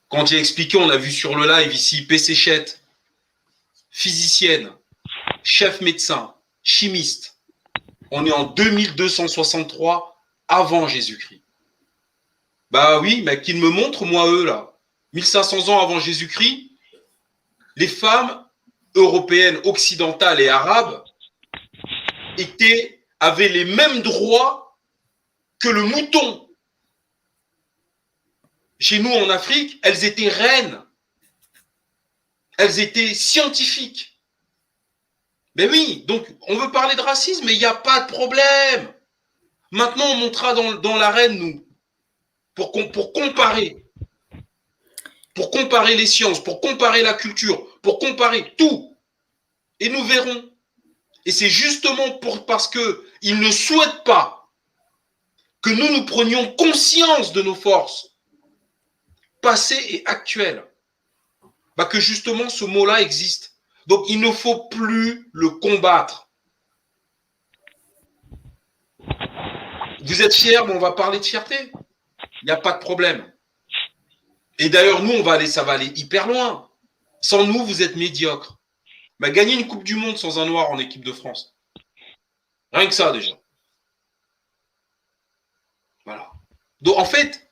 Quand il a expliqué, on a vu sur le live ici, Pécéchette, physicienne, chef médecin, chimiste. On est en 2263 avant Jésus-Christ. Bah oui, mais qu'ils me montrent, moi, eux, là. 1500 ans avant Jésus-Christ, les femmes européennes, occidentales et arabes avaient les mêmes droits que le mouton. Chez nous, en Afrique, elles étaient reines. Elles étaient scientifiques. Mais oui, donc on veut parler de racisme, mais il n'y a pas de problème. Maintenant, on montera dans l'arène, nous, pour comparer. Pour comparer les sciences, pour comparer la culture, pour comparer tout. Et nous verrons. Et c'est justement parce qu'ils ne souhaitent pas que nous prenions conscience de nos forces passées et actuelles. Bah que justement ce mot-là existe. Donc il ne faut plus le combattre. Vous êtes fiers, mais on va parler de fierté. Il n'y a pas de problème. Et d'ailleurs, nous, ça va aller hyper loin. Sans nous, vous êtes médiocres. Mais gagner une Coupe du Monde sans un Noir en équipe de France. Rien que ça, déjà. Voilà. Donc, en fait,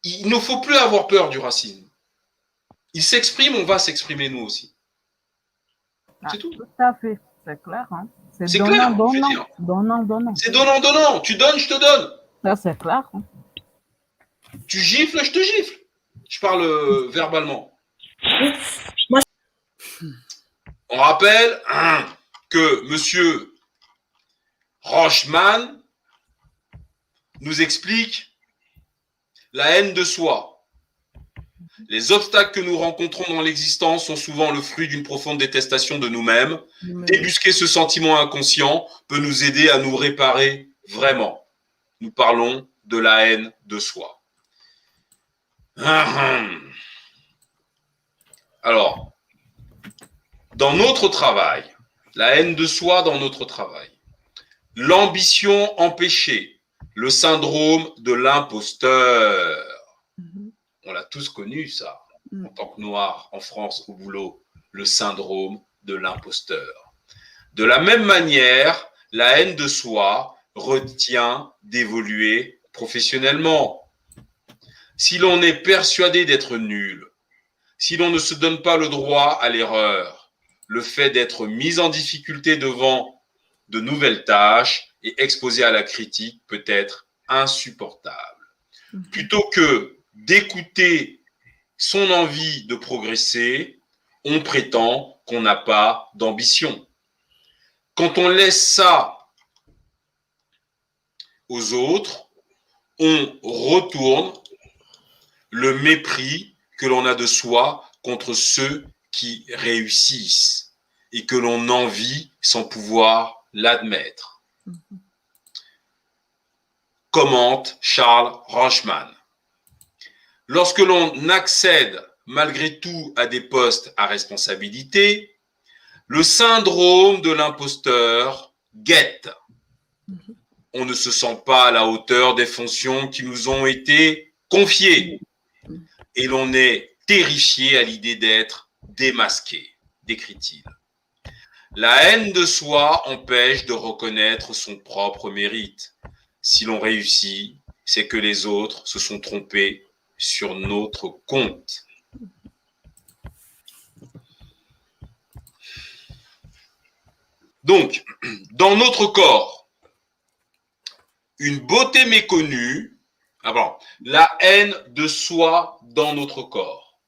il ne faut plus avoir peur du racisme. Il s'exprime, on va s'exprimer nous aussi. C'est tout. Tout à fait, c'est clair. Hein? C'est clair, Donnant. C'est donnant. Tu donnes, je te donne. Ça, c'est clair. Hein? Tu gifles, je te gifle. Je parle verbalement. On rappelle que monsieur Rochman nous explique la haine de soi. Les obstacles que nous rencontrons dans l'existence sont souvent le fruit d'une profonde détestation de nous-mêmes. Débusquer ce sentiment inconscient peut nous aider à nous réparer vraiment. Nous parlons de la haine de soi. Alors, dans notre travail, la haine de soi dans notre travail, l'ambition empêchée, le syndrome de l'imposteur. On l'a tous connu, ça, en tant que noir en France au boulot, le syndrome de l'imposteur. De la même manière, la haine de soi retient d'évoluer professionnellement. Si l'on est persuadé d'être nul, si l'on ne se donne pas le droit à l'erreur, le fait d'être mis en difficulté devant de nouvelles tâches et exposé à la critique peut être insupportable. Plutôt que d'écouter son envie de progresser, on prétend qu'on n'a pas d'ambition. Quand on laisse ça aux autres, on retourne le mépris que l'on a de soi contre ceux qui réussissent et que l'on envie sans pouvoir l'admettre. Commente Charles Rochman. Lorsque l'on accède malgré tout à des postes à responsabilité, le syndrome de l'imposteur guette. On ne se sent pas à la hauteur des fonctions qui nous ont été confiées et l'on est terrifié à l'idée d'être démasqué, décrit-il. La haine de soi empêche de reconnaître son propre mérite. Si l'on réussit, c'est que les autres se sont trompés sur notre compte. Donc, dans notre corps, une beauté méconnue, la haine de soi dans notre corps.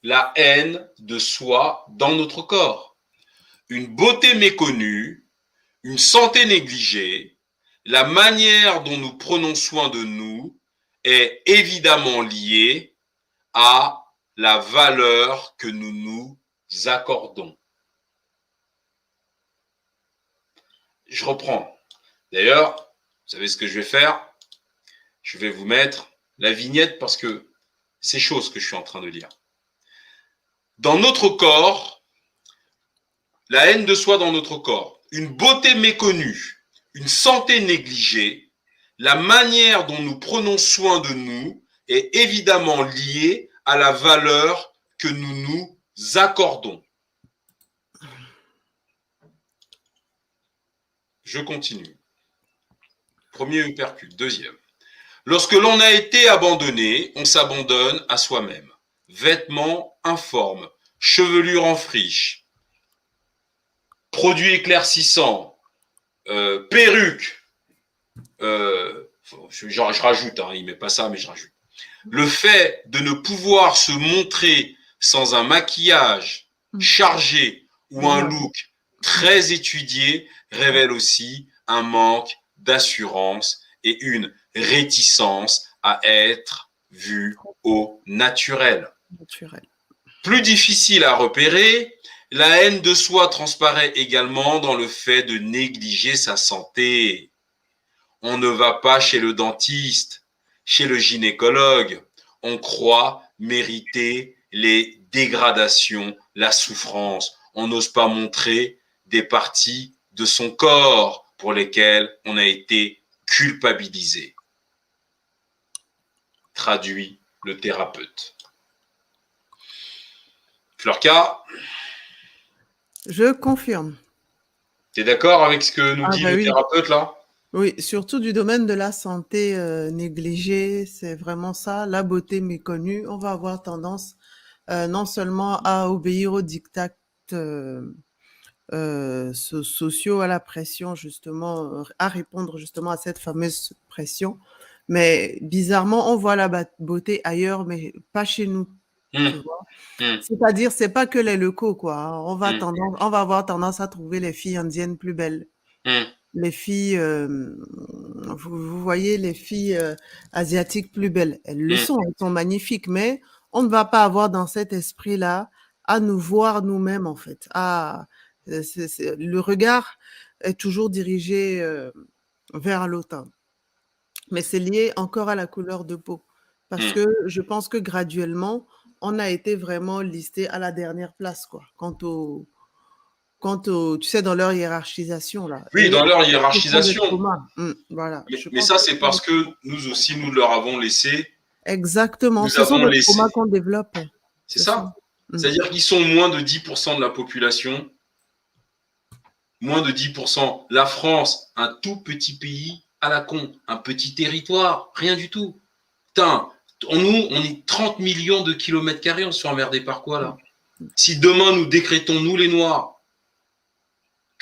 La haine de soi dans notre corps. Une beauté méconnue, une santé négligée, la manière dont nous prenons soin de nous est évidemment liée à la valeur que nous nous accordons. Je reprends. D'ailleurs, vous savez ce que je vais faire? Je vais vous mettre la vignette parce que c'est chaud ce que je suis en train de lire. Dans notre corps, la haine de soi dans notre corps, une beauté méconnue, une santé négligée, la manière dont nous prenons soin de nous est évidemment liée à la valeur que nous nous accordons. Je continue. Premier uppercut. Deuxième. Lorsque l'on a été abandonné, on s'abandonne à soi-même. Vêtements informes, chevelure en friche, produits éclaircissants, perruques. Je rajoute, il ne met pas ça, mais je rajoute. Le fait de ne pouvoir se montrer sans un maquillage chargé ou un look très étudié révèle aussi un manque d'assurance et une réticence à être vu au naturel. Plus difficile à repérer, la haine de soi transparaît également dans le fait de négliger sa santé. On ne va pas chez le dentiste, chez le gynécologue. On croit mériter les dégradations, la souffrance. On n'ose pas montrer des parties de son corps pour lesquelles on a été culpabilisé. Traduit le thérapeute. Fleurka, Je confirme. tu es d'accord avec ce que nous dit le thérapeute là? Oui, surtout du domaine de la santé négligée, c'est vraiment ça, la beauté méconnue. On va avoir tendance non seulement à obéir aux diktats sociaux, à la pression justement, à répondre justement à cette fameuse pression, mais bizarrement, on voit la beauté ailleurs, mais pas chez nous. Tu vois? C'est-à-dire, c'est pas que les locaux, quoi. Hein. On va avoir tendance à trouver les filles indiennes plus belles. Les filles, vous voyez, les filles asiatiques plus belles. Elles le sont, elles sont magnifiques, mais on ne va pas avoir dans cet esprit-là à nous voir nous-mêmes, en fait. Le regard est toujours dirigé vers l'autre. Mais c'est lié encore à la couleur de peau. Parce que je pense que graduellement, on a été vraiment listé à la dernière place, quoi. Quant au, tu sais, dans leur hiérarchisation, là. Oui, dans leur hiérarchisation. Voilà. Mais ça, c'est parce que nous aussi, nous leur avons laissé. Exactement. Ce sont des traumas qu'on développe. C'est ça. C'est-à-dire qu'ils sont moins de 10% de la population. Moins de 10%. La France, un tout petit pays à la con, un petit territoire, rien du tout. Putain, nous, on est 30 millions de kilomètres carrés, on se fait emmerder par quoi, là? Si demain, nous décrétons, nous les Noirs,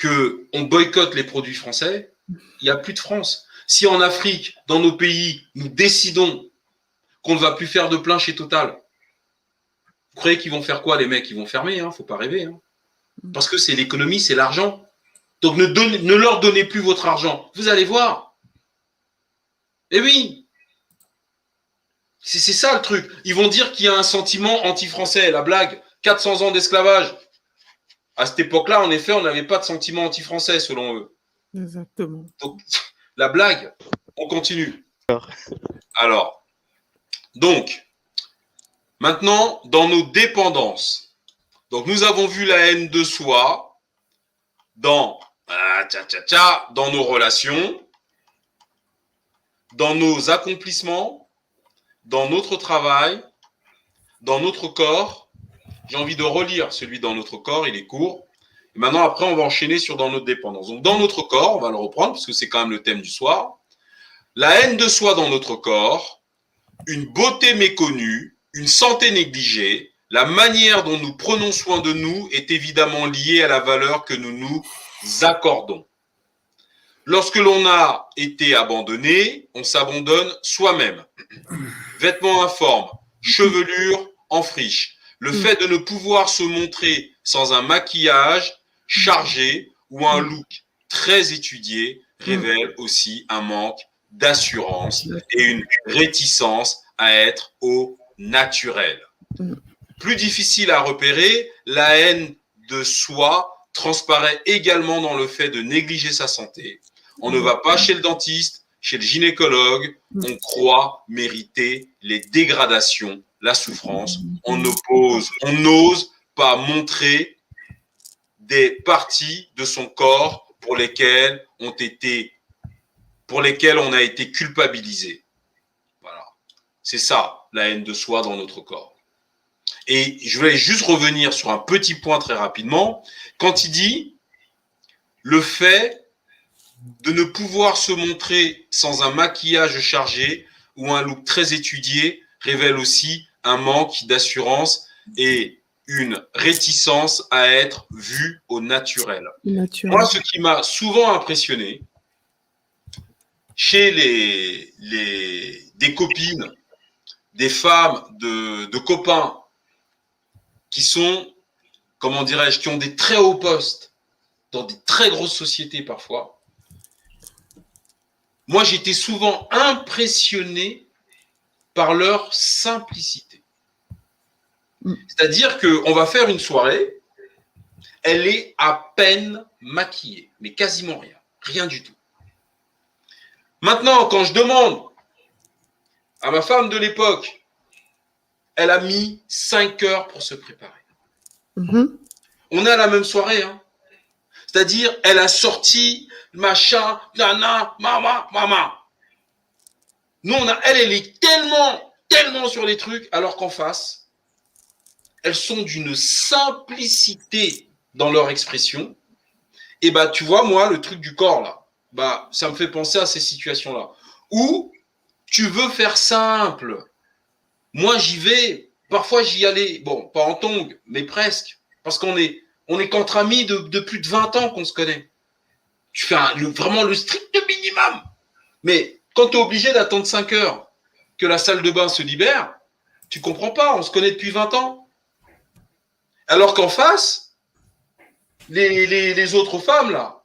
qu'on boycotte les produits français, il n'y a plus de France. Si en Afrique, dans nos pays, nous décidons qu'on ne va plus faire de plein chez Total, vous croyez qu'ils vont faire quoi, les mecs? Ils vont fermer, hein, faut pas rêver. Hein. Parce que c'est l'économie, c'est l'argent. Donc ne leur donnez plus votre argent. Vous allez voir. Eh oui. C'est ça le truc. Ils vont dire qu'il y a un sentiment anti-français. La blague, 400 ans d'esclavage. À cette époque-là, en effet, on n'avait pas de sentiment anti-français, selon eux. Exactement. Donc, la blague, on continue. Alors, donc, maintenant, dans nos dépendances. Donc, nous avons vu la haine de soi dans nos relations, dans nos accomplissements, dans notre travail, dans notre corps, j'ai envie de relire celui dans notre corps, il est court. Et maintenant, après, on va enchaîner sur dans notre dépendance. Donc, dans notre corps, on va le reprendre parce que c'est quand même le thème du soir. La haine de soi dans notre corps, une beauté méconnue, une santé négligée, la manière dont nous prenons soin de nous est évidemment liée à la valeur que nous nous accordons. Lorsque l'on a été abandonné, on s'abandonne soi-même. Vêtements informes, chevelure en friche. Le fait de ne pouvoir se montrer sans un maquillage chargé ou un look très étudié révèle aussi un manque d'assurance et une réticence à être au naturel. Plus difficile à repérer, la haine de soi transparaît également dans le fait de négliger sa santé. On ne va pas chez le dentiste, chez le gynécologue, on croit mériter les dégradations, la souffrance. On n'ose pas montrer des parties de son corps pour lesquelles on a été culpabilisé. Voilà. C'est ça, la haine de soi dans notre corps. Et je vais juste revenir sur un petit point très rapidement. Quand il dit le fait de ne pouvoir se montrer sans un maquillage chargé ou un look très étudié révèle aussi un manque d'assurance et une réticence à être vu au naturel. Moi, ce qui m'a souvent impressionné chez des copines, des femmes, de copains qui sont, comment dirais-je, qui ont des très hauts postes dans des très grosses sociétés parfois, moi, j'étais souvent impressionné par leur simplicité. C'est-à-dire qu'on va faire une soirée, elle est à peine maquillée, mais quasiment rien, rien du tout. Maintenant, quand je demande à ma femme de l'époque, elle a mis 5 heures pour se préparer. On est à la même soirée, hein. C'est-à-dire, elle a sorti machin, nana, mama. Nous, elle est tellement sur les trucs, alors qu'en face, elles sont d'une simplicité dans leur expression. Et bah, tu vois, moi, le truc du corps, là, bah, ça me fait penser à ces situations-là. Où tu veux faire simple. Moi, j'y vais. Parfois, j'y allais. Bon, pas en tongs, mais presque. Parce qu'on est qu'entre amis de plus de 20 ans qu'on se connaît. Tu fais vraiment le strict minimum. Mais quand tu es obligé d'attendre 5 heures que la salle de bain se libère, tu comprends pas. On se connaît depuis 20 ans. Alors qu'en face, les autres femmes, là,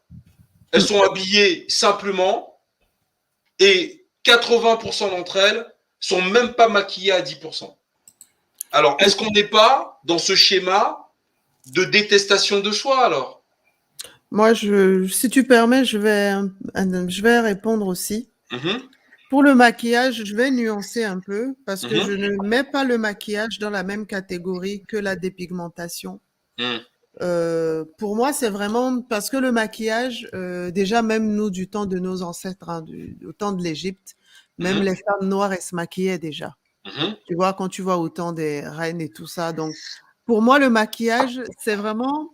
elles sont habillées simplement et 80% d'entre elles sont même pas maquillées à 10%. Alors, est-ce qu'on n'est pas dans ce schéma de détestation de soi, alors? Moi, si tu permets, je vais répondre aussi. Pour le maquillage, je vais nuancer un peu parce que je ne mets pas le maquillage dans la même catégorie que la dépigmentation. Pour moi, c'est vraiment parce que le maquillage, déjà même nous du temps de nos ancêtres, hein, au temps de l'Égypte, même les femmes noires, elles se maquillaient déjà. Tu vois, quand tu vois au temps des reines et tout ça. Donc, pour moi, le maquillage, c'est vraiment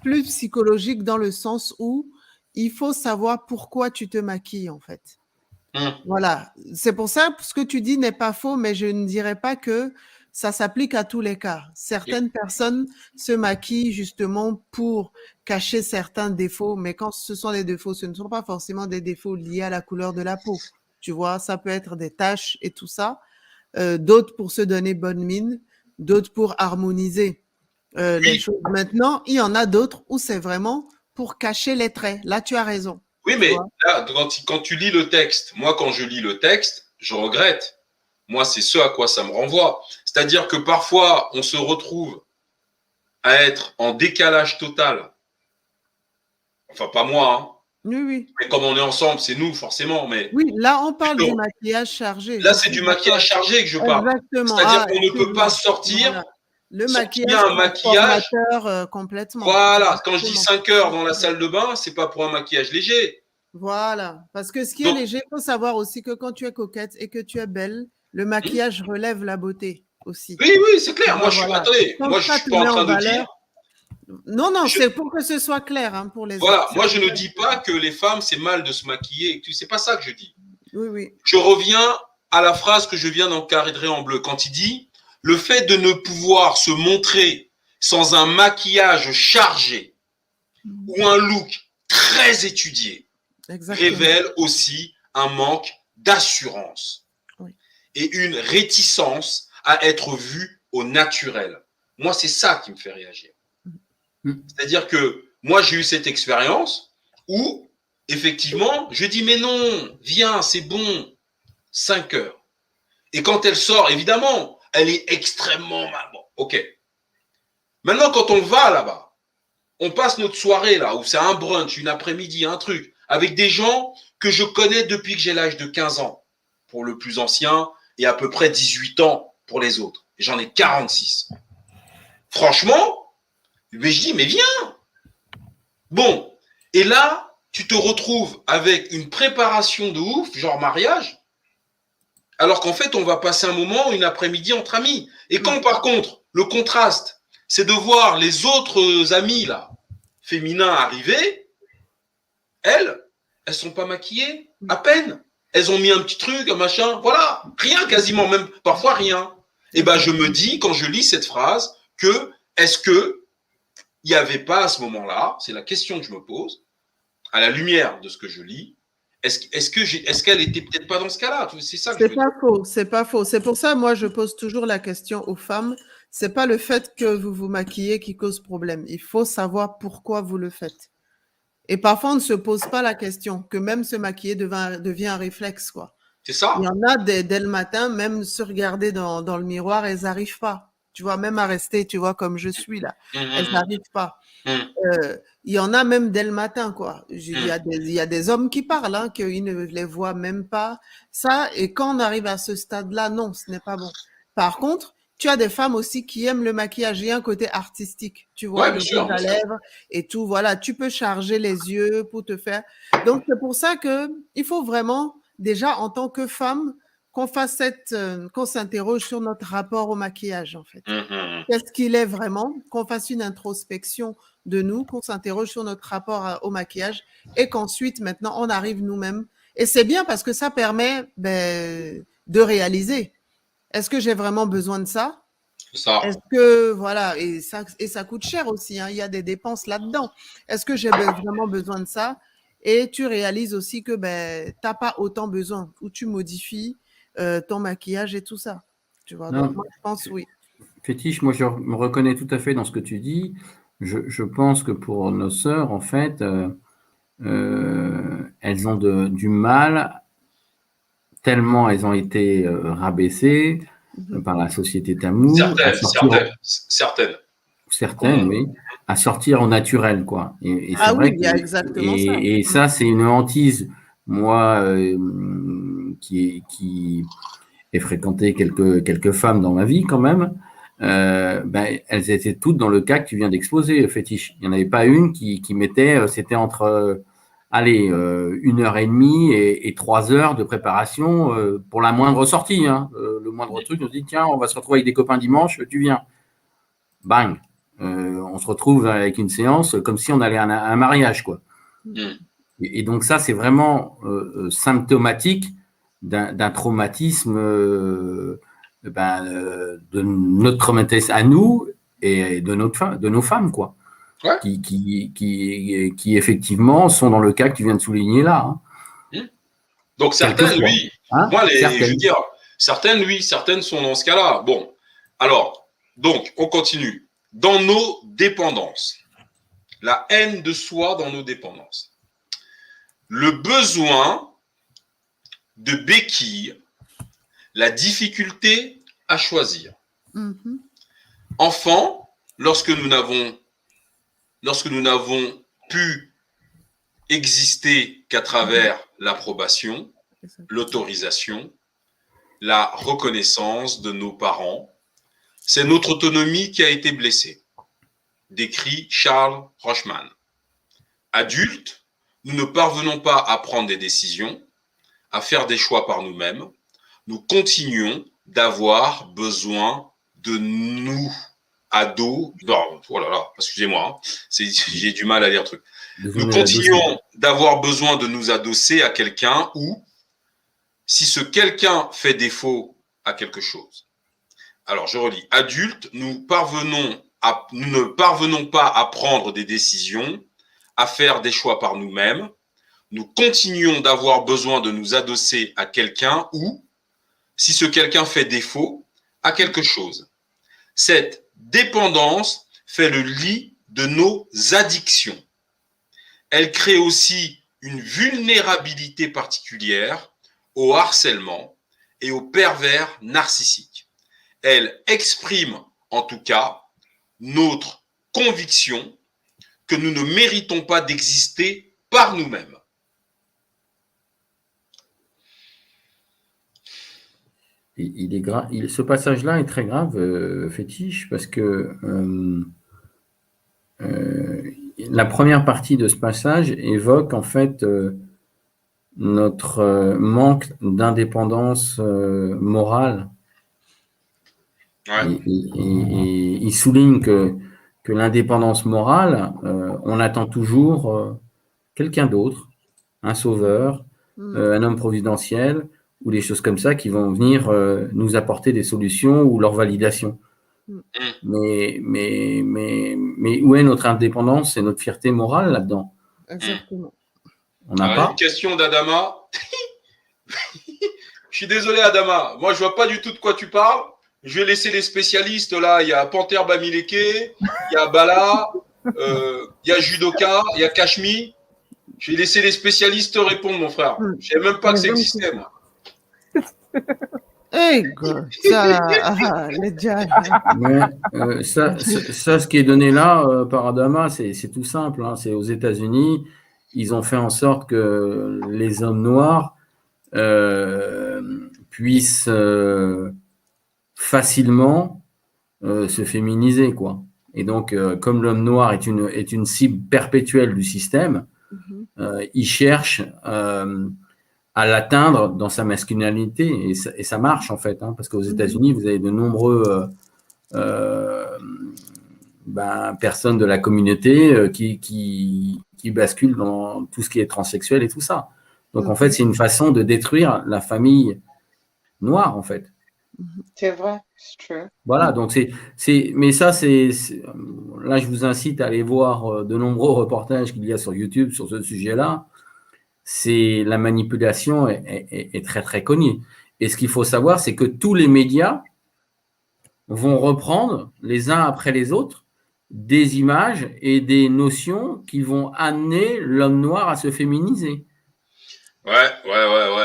plus psychologique dans le sens où il faut savoir pourquoi tu te maquilles, en fait. Voilà. C'est pour ça que ce que tu dis n'est pas faux, mais je ne dirais pas que ça s'applique à tous les cas. Certaines personnes se maquillent justement pour cacher certains défauts, mais quand ce sont des défauts, ce ne sont pas forcément des défauts liés à la couleur de la peau. Tu vois, ça peut être des taches et tout ça. D'autres pour se donner bonne mine, d'autres pour harmoniser les choses. Maintenant, il y en a d'autres où c'est vraiment pour cacher les traits. Là, tu as raison. Oui, mais là, quand tu lis le texte, moi, quand je lis le texte, je regrette. Moi, c'est ce à quoi ça me renvoie. C'est-à-dire que parfois, on se retrouve à être en décalage total. Enfin, pas moi, hein. Oui. Mais comme on est ensemble, c'est nous, forcément. Mais oui, là, on parle du maquillage chargé. Là, c'est du maquillage chargé que je parle. Exactement. C'est-à-dire qu'on ne peut pas sortir. Voilà. Le maquillage, complètement. Voilà. Quand je dis 5 heures dans la salle de bain, c'est pas pour un maquillage léger. Voilà. Parce que ce qui est léger, il faut savoir aussi que quand tu es coquette et que tu es belle, le maquillage relève la beauté. aussi. Oui, oui, c'est clair. Moi, Voilà. attendez, Quand moi, je ça suis te pas en met train en de valeur. dire. Non, Je- c'est pour que ce soit clair hein, pour les Voilà, autres. moi, je ne dis pas que les femmes, c'est mal de se maquiller. C'est pas ça que je dis. Oui, oui. Je reviens à la phrase que je viens d'encadrer en bleu. Quand il dit le fait de ne pouvoir se montrer sans un maquillage chargé ou un look très étudié Exactement. révèle aussi un manque d'assurance Oui. et une réticence à être vu au naturel. Moi, c'est ça qui me fait réagir. C'est-à-dire que moi, j'ai eu cette expérience où, effectivement, je dis, mais non, viens, c'est bon, 5 heures. Et quand elle sort, évidemment, elle est extrêmement mal. Bon, ok. Maintenant, quand on va là-bas, on passe notre soirée là, où c'est un brunch, une après-midi, un truc, avec des gens que je connais depuis que j'ai l'âge de 15 ans, pour le plus ancien, et à peu près 18 ans pour les autres. Et j'en ai 46. Franchement, mais je dis, mais viens. Bon, et là, tu te retrouves avec une préparation de ouf, genre mariage, alors qu'en fait, on va passer un moment, une après-midi entre amis. Et quand, par contre, le contraste, c'est de voir les autres amis, là, féminins arriver, elles sont pas maquillées, à peine. Elles ont mis un petit truc, un machin, voilà, rien quasiment, même parfois rien. Et ben, je me dis, quand je lis cette phrase, que est-ce que il n'y avait pas à ce moment-là, c'est la question que je me pose, à la lumière de ce que je lis, est-ce qu'elle était peut-être pas dans ce cas-là? C'est ça que je C'est veux pas dire. faux, c'est pas faux. C'est pour ça, moi, je pose toujours la question aux femmes. C'est pas le fait que vous vous maquillez qui cause problème. Il faut savoir pourquoi vous le faites. Et parfois, on ne se pose pas la question que même se maquiller devient un réflexe, quoi. C'est ça? Il y en a dès le matin, même se regarder dans le miroir, elles n'arrivent pas. Tu vois, même à rester, tu vois, comme je suis là. Elles n'arrivent pas. Il y en a même dès le matin, quoi. Il y a des hommes qui parlent, hein, qu'ils ne les voient même pas. Ça, et quand on arrive à ce stade-là, non, ce n'est pas bon. Par contre, tu as des femmes aussi qui aiment le maquillage. Il y a un côté artistique, tu vois, Ouais, le bien sûr, rouge à bien sûr. lèvres et tout. Voilà, tu peux charger les yeux pour te faire. Donc, c'est pour ça que il faut vraiment, déjà, en tant que femme, qu'on fasse qu'on s'interroge sur notre rapport au maquillage, en fait. Qu'est-ce qu'il est vraiment? Qu'on fasse une introspection de nous, qu'on s'interroge sur notre rapport au maquillage et qu'ensuite, maintenant, on arrive nous-mêmes. Et c'est bien parce que ça permet de réaliser. Est-ce que j'ai vraiment besoin de ça? C'est ça. Est-ce que, voilà, et ça coûte cher aussi, hein, il y a des dépenses là-dedans. Est-ce que j'ai vraiment besoin de ça? Et tu réalises aussi que tu n'as pas autant besoin, ou tu modifies ton maquillage et tout ça. Tu vois, Non, donc moi, je pense oui. Fétiche, moi je me reconnais tout à fait dans ce que tu dis. Je pense que pour nos sœurs, en fait, elles ont du mal, tellement elles ont été rabaissées par la société tamoue, certaines, oui, à sortir au naturel, quoi. Et c'est vrai oui, il y a exactement ça. Et ça, c'est une hantise. Moi, qui ai fréquenté quelques femmes dans ma vie, quand même, elles étaient toutes dans le cas que tu viens d'exposer, Fétiche. Il n'y en avait pas une qui mettait, c'était entre, 1h30 et 3 heures de préparation pour la moindre sortie. Hein. Le moindre truc, on se dit, tiens, on va se retrouver avec des copains dimanche, tu viens. Bang. On se retrouve avec une séance comme si on allait à un mariage, quoi. Et donc ça, c'est vraiment symptomatique d'un traumatisme, de notre traumatisme à nous et de nos femmes, quoi. Ouais. Qui effectivement sont dans le cas que tu viens de souligner là. Hein. Donc certaines, oui. Hein, moi, je veux dire, certaines, oui, certaines sont dans ce cas-là. Bon, alors, donc, on continue. Dans nos dépendances, la haine de soi dans nos dépendances, le besoin de béquille, la difficulté à choisir. Enfant, lorsque nous n'avons pu exister qu'à travers l'approbation, l'autorisation, la reconnaissance de nos parents, c'est notre autonomie qui a été blessée, décrit Charles Rochman. Adultes, nous ne parvenons pas à prendre des décisions, à faire des choix par nous-mêmes. Nous continuons d'avoir besoin de nous, ados, non, oh là là, excusez-moi, j'ai du mal à lire le truc. Nous continuons d'avoir besoin de nous adosser à quelqu'un ou si ce quelqu'un fait défaut à quelque chose. Alors, je relis. Adultes, nous ne parvenons pas à prendre des décisions, à faire des choix par nous-mêmes. Nous continuons d'avoir besoin de nous adosser à quelqu'un ou, si ce quelqu'un fait défaut, à quelque chose. Cette dépendance fait le lit de nos addictions. Elle crée aussi une vulnérabilité particulière au harcèlement et aux pervers narcissiques. Elle exprime, en tout cas, notre conviction que nous ne méritons pas d'exister par nous-mêmes. Il est grave. Ce passage-là est très grave, Fétiche, parce que la première partie de ce passage évoque en fait notre manque d'indépendance morale. Ouais. Et il souligne que l'indépendance morale, on attend toujours quelqu'un d'autre, un sauveur, un homme providentiel, ou des choses comme ça qui vont venir nous apporter des solutions ou leur validation. Mais où est notre indépendance et notre fierté morale là-dedans? Exactement. On n'a pas. Une question d'Adama. Je suis désolé, Adama. Moi, je vois pas du tout de quoi tu parles. Je vais laisser les spécialistes là. Il y a Panther Bamileke, il y a Bala, il y a Judoka, il y a Kashmi. Je vais laisser les spécialistes répondre, mon frère. Je savais même pas que ça existait, moi. Les diables. Mais, ça, ce qui est donné là par Adama, c'est tout simple. Hein. C'est aux États-Unis, ils ont fait en sorte que les hommes noirs puissent facilement se féminiser, quoi. Et donc, comme l'homme noir est une cible perpétuelle du système, il cherche à l'atteindre dans sa masculinité, et ça marche en fait, hein, parce qu'aux États-Unis, vous avez de nombreux personnes de la communauté qui basculent dans tout ce qui est transsexuel et tout ça. Donc en fait, c'est une façon de détruire la famille noire en fait. C'est vrai, c'est true. Voilà, donc mais ça, là, je vous incite à aller voir de nombreux reportages qu'il y a sur YouTube sur ce sujet-là. C'est la manipulation est très très connue. Et ce qu'il faut savoir, c'est que tous les médias vont reprendre les uns après les autres des images et des notions qui vont amener l'homme noir à se féminiser. Ouais,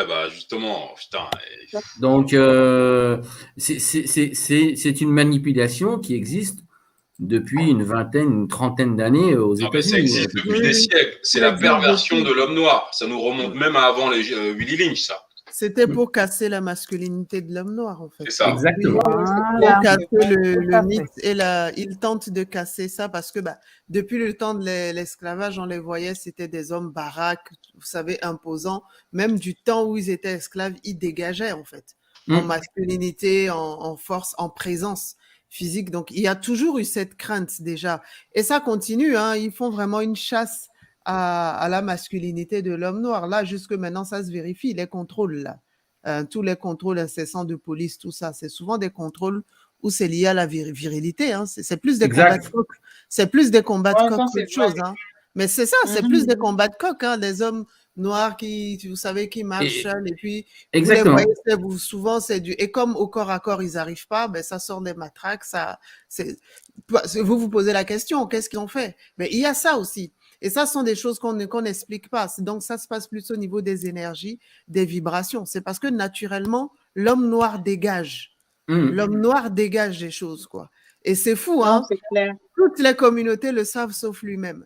bah justement, putain. Donc, c'est une manipulation qui existe depuis une vingtaine, une trentaine d'années aux États-Unis. Ça existe depuis des siècles. C'est la perversion de l'homme noir. Ça nous remonte même à avant les Willy Lynch, ça. C'était pour casser la masculinité de l'homme noir, en fait. C'est ça. Exactement. Pour casser le mythe et ils tentent de casser ça parce que depuis le temps de l'esclavage, on les voyait, c'était des hommes baraques, vous savez, imposants. Même du temps où ils étaient esclaves, ils dégageaient, en fait, en masculinité, en force, en présence physique. Donc, il y a toujours eu cette crainte déjà. Et ça continue, hein. Ils font vraiment une chasse à la masculinité de l'homme noir. Là, jusque maintenant, ça se vérifie. Les contrôles, là, tous les contrôles incessants de police, tout ça, c'est souvent des contrôles où c'est lié à la virilité. Hein. C'est plus des combats de coq. C'est plus des combats de coq qu'autre chose. Hein. Mais c'est ça, c'est plus des combats de coq. Hein. Des hommes noirs qui, vous savez, qui marchent seuls. Et puis, exactement. Vous les voyez, souvent, c'est du... Et comme au corps à corps, ils n'arrivent pas, ça sort des matraques. Vous vous posez la question, qu'est-ce qu'ils ont fait? Mais il y a ça aussi. Et ça, ce sont des choses qu'on n'explique pas. Donc, ça se passe plus au niveau des énergies, des vibrations. C'est parce que naturellement, l'homme noir dégage. L'homme noir dégage des choses, quoi. Et c'est fou, hein? C'est clair. Toutes les communautés le savent, sauf lui-même.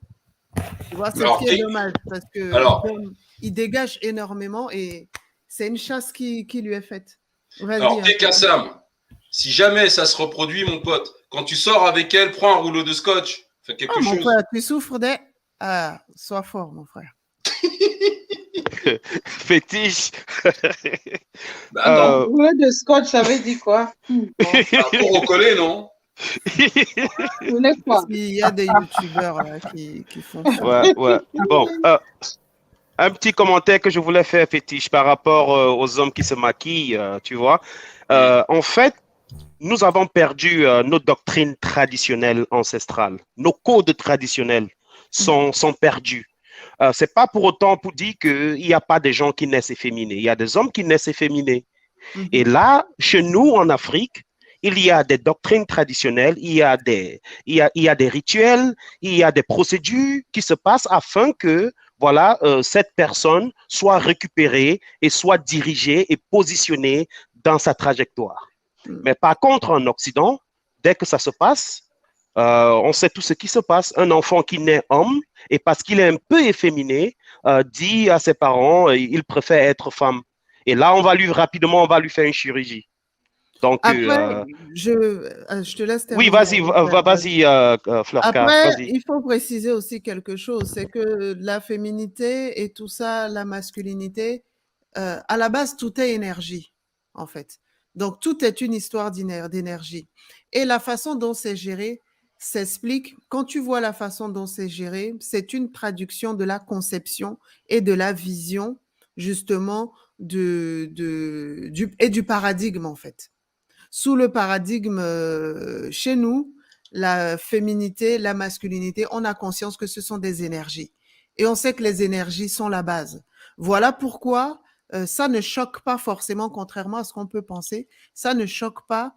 Tu vois, c'est ce qui est dommage, parce que il dégage énormément et c'est une chasse qui lui est faite. Alors, Kassam, si jamais ça se reproduit, mon pote, quand tu sors avec elle, prends un rouleau de scotch. Fais quelque chose. Mon frère, tu souffres des... Ah, sois fort, mon frère. Fétiche. Bah non, Ouais, de scotch, ça veut dire quoi? Bon, pour recoller, non? vous n'êtes pas. Il y a des youtubeurs là, qui font ça. Ouais, ouais. Bon, un petit commentaire que je voulais faire, Fétiche, par rapport aux hommes qui se maquillent, tu vois. En fait, nous avons perdu nos doctrines traditionnelles ancestrales. Nos codes traditionnels sont perdus. C'est pas pour autant pour dire qu'il n'y a pas des gens qui naissent efféminés. Il y a des hommes qui naissent efféminés. Et là, chez nous, en Afrique, il y a des doctrines traditionnelles, il y a des rituels, il y a des procédures qui se passent afin que voilà, cette personne soit récupérée et soit dirigée et positionnée dans sa trajectoire. Mais par contre, en Occident, dès que ça se passe, on sait tout ce qui se passe. Un enfant qui naît homme, et parce qu'il est un peu efféminé, dit à ses parents, il préfère être femme. Et là, on va lui faire une chirurgie. Donc, Après, je te laisse oui, terminer. vas-y, Florca, Après, vas-y. il faut préciser aussi quelque chose, c'est que la féminité et tout ça, la masculinité, à la base, tout est énergie, en fait. Donc, tout est une histoire d'énergie. Et la façon dont c'est géré s'explique, quand tu vois la façon dont c'est géré, c'est une traduction de la conception et de la vision, justement, et du paradigme, en fait. Sous le paradigme, chez nous, la féminité, la masculinité, on a conscience que ce sont des énergies. Et on sait que les énergies sont la base. Voilà pourquoi ça ne choque pas forcément, contrairement à ce qu'on peut penser, ça ne choque pas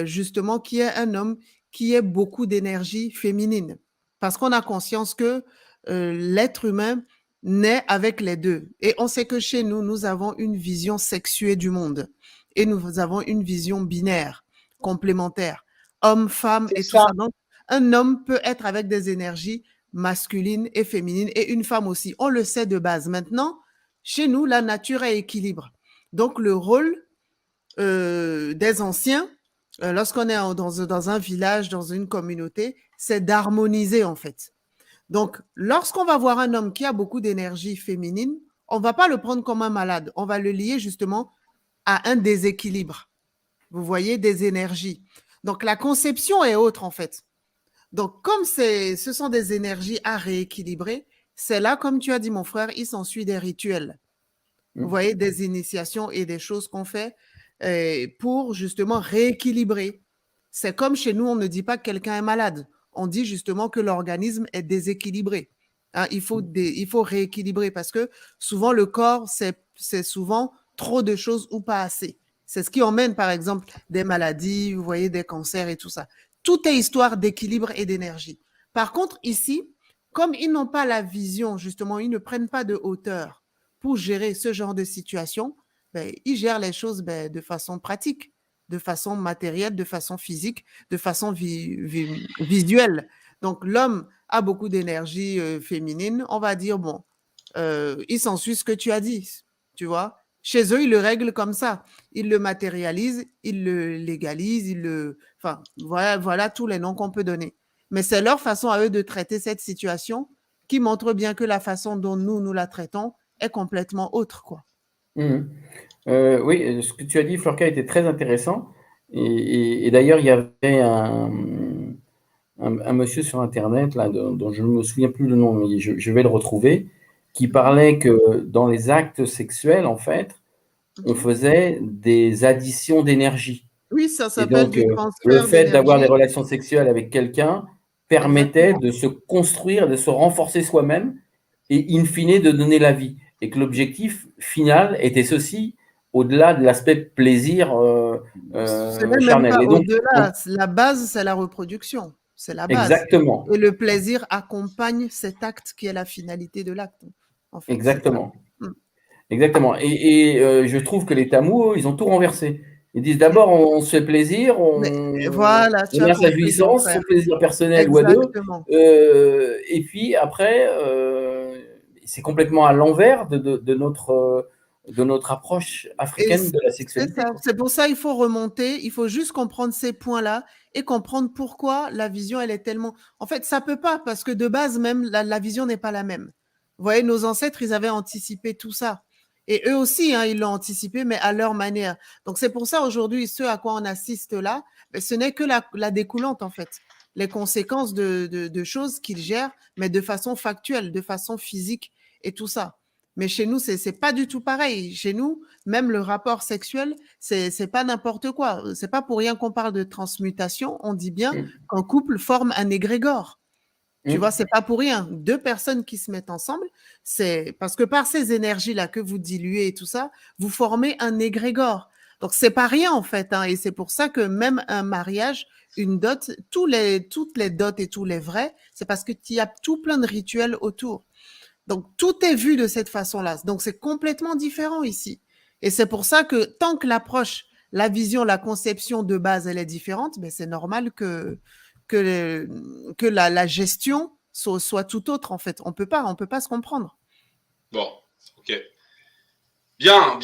justement qu'il y ait un homme qui ait beaucoup d'énergie féminine. Parce qu'on a conscience que l'être humain naît avec les deux. Et on sait que chez nous, nous avons une vision sexuée du monde. Et nous avons une vision binaire, complémentaire, homme, femme et tout ça. Donc, un homme peut être avec des énergies masculines et féminines et une femme aussi. On le sait de base. Maintenant, chez nous, la nature est équilibre. Donc, le rôle des anciens, lorsqu'on est dans un village, dans une communauté, c'est d'harmoniser en fait. Donc, lorsqu'on va voir un homme qui a beaucoup d'énergie féminine, on ne va pas le prendre comme un malade. On va le lier justement à un déséquilibre. Vous voyez, des énergies. Donc, la conception est autre, en fait. Donc, comme ce sont des énergies à rééquilibrer, c'est là, comme tu as dit, mon frère, il s'ensuit des rituels. Vous voyez, des initiations et des choses qu'on fait pour justement rééquilibrer. C'est comme chez nous, on ne dit pas que quelqu'un est malade. On dit justement que l'organisme est déséquilibré. Hein, il faut rééquilibrer parce que souvent, le corps, c'est souvent trop de choses ou pas assez. C'est ce qui emmène, par exemple, des maladies, vous voyez, des cancers et tout ça. Tout est histoire d'équilibre et d'énergie. Par contre, ici, comme ils n'ont pas la vision, justement, ils ne prennent pas de hauteur pour gérer ce genre de situation, ben, ils gèrent les choses de façon pratique, de façon matérielle, de façon physique, de façon visuelle. Donc, l'homme a beaucoup d'énergie féminine. On va dire, bon, il s'ensuit ce que tu as dit, tu vois. Chez eux, ils le règlent comme ça. Ils le matérialisent, ils le légalisent, enfin, voilà tous les noms qu'on peut donner. Mais c'est leur façon à eux de traiter cette situation qui montre bien que la façon dont nous la traitons est complètement autre, quoi. Oui, ce que tu as dit, Florca, était très intéressant. Et d'ailleurs, il y avait un monsieur sur Internet, là, dont je ne me souviens plus le nom, mais je vais le retrouver, qui parlait que dans les actes sexuels, en fait, on faisait des additions d'énergie. Oui, ça Et s'appelle donc, du transfert le fait d'avoir des d'énergie. relations sexuelles avec quelqu'un permettait de se construire, de se renforcer soi-même et, in fine, de donner la vie. Et que l'objectif final était ceci, au-delà de l'aspect plaisir Ce n'est même charnel. pas Et donc, au-delà. La base, c'est la reproduction. C'est la base. exactement. Et le plaisir accompagne cet acte qui est la finalité de l'acte. En fait, Exactement. c'est ça. Exactement. Et je trouve que les Tamous, ils ont tout renversé. Ils disent d'abord, on se fait plaisir, Voilà, tu on as a sa compris, mon jouissance, frère. son plaisir personnel ou à deux. Exactement. Et puis après, c'est complètement à l'envers de notre approche africaine de la C'est sexualité. ça. C'est pour ça il faut remonter, il faut juste comprendre ces points-là et comprendre pourquoi la vision, elle est tellement… En fait, ça peut pas, parce que de base même, la vision n'est pas la même. Vous voyez, nos ancêtres, ils avaient anticipé tout ça. Et eux aussi, hein, ils l'ont anticipé, mais à leur manière. Donc, c'est pour ça, aujourd'hui, ce à quoi on assiste là, ce n'est que la découlante, en fait. Les conséquences de choses qu'ils gèrent, mais de façon factuelle, de façon physique et tout ça. Mais chez nous, c'est pas du tout pareil. Chez nous, même le rapport sexuel, c'est pas n'importe quoi. C'est pas pour rien qu'on parle de transmutation. On dit bien qu'un couple forme un égrégore. Tu vois, c'est pas pour rien. Deux personnes qui se mettent ensemble, c'est parce que par ces énergies-là que vous diluez et tout ça, vous formez un égrégore. Donc, c'est pas rien, en fait, hein, et c'est pour ça que même un mariage, une dot, toutes les dots et tous les vrais, c'est parce qu'il y a tout plein de rituels autour. Donc, tout est vu de cette façon-là. Donc, c'est complètement différent ici. Et c'est pour ça que tant que l'approche, la vision, la conception de base, elle est différente, mais c'est normal que la gestion soit tout autre, en fait. On peut pas se comprendre. Bon, ok. Bien.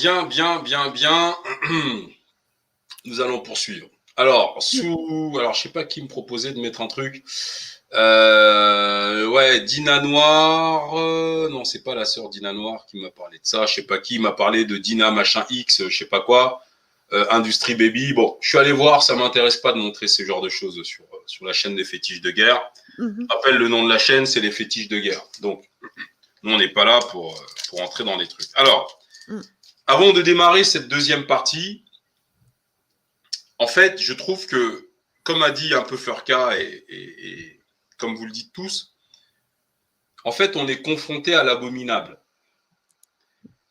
Nous allons poursuivre. Alors, je sais pas qui me proposait de mettre un truc. Ouais, Dina Noir. Non, c'est pas la sœur Dina Noir qui m'a parlé de ça. Je sais pas qui m'a parlé de Dina machin X, je sais pas quoi. Industrie Baby. Bon, je suis allé voir. Ça m'intéresse pas de montrer ce genre de choses sur la chaîne des fétiches de guerre. Je rappelle le nom de la chaîne, c'est les fétiches de guerre. Donc, nous, on n'est pas là pour entrer dans les trucs. Alors, avant de démarrer cette deuxième partie, en fait, je trouve que, comme a dit un peu Furka et comme vous le dites tous, en fait, on est confronté à l'abominable.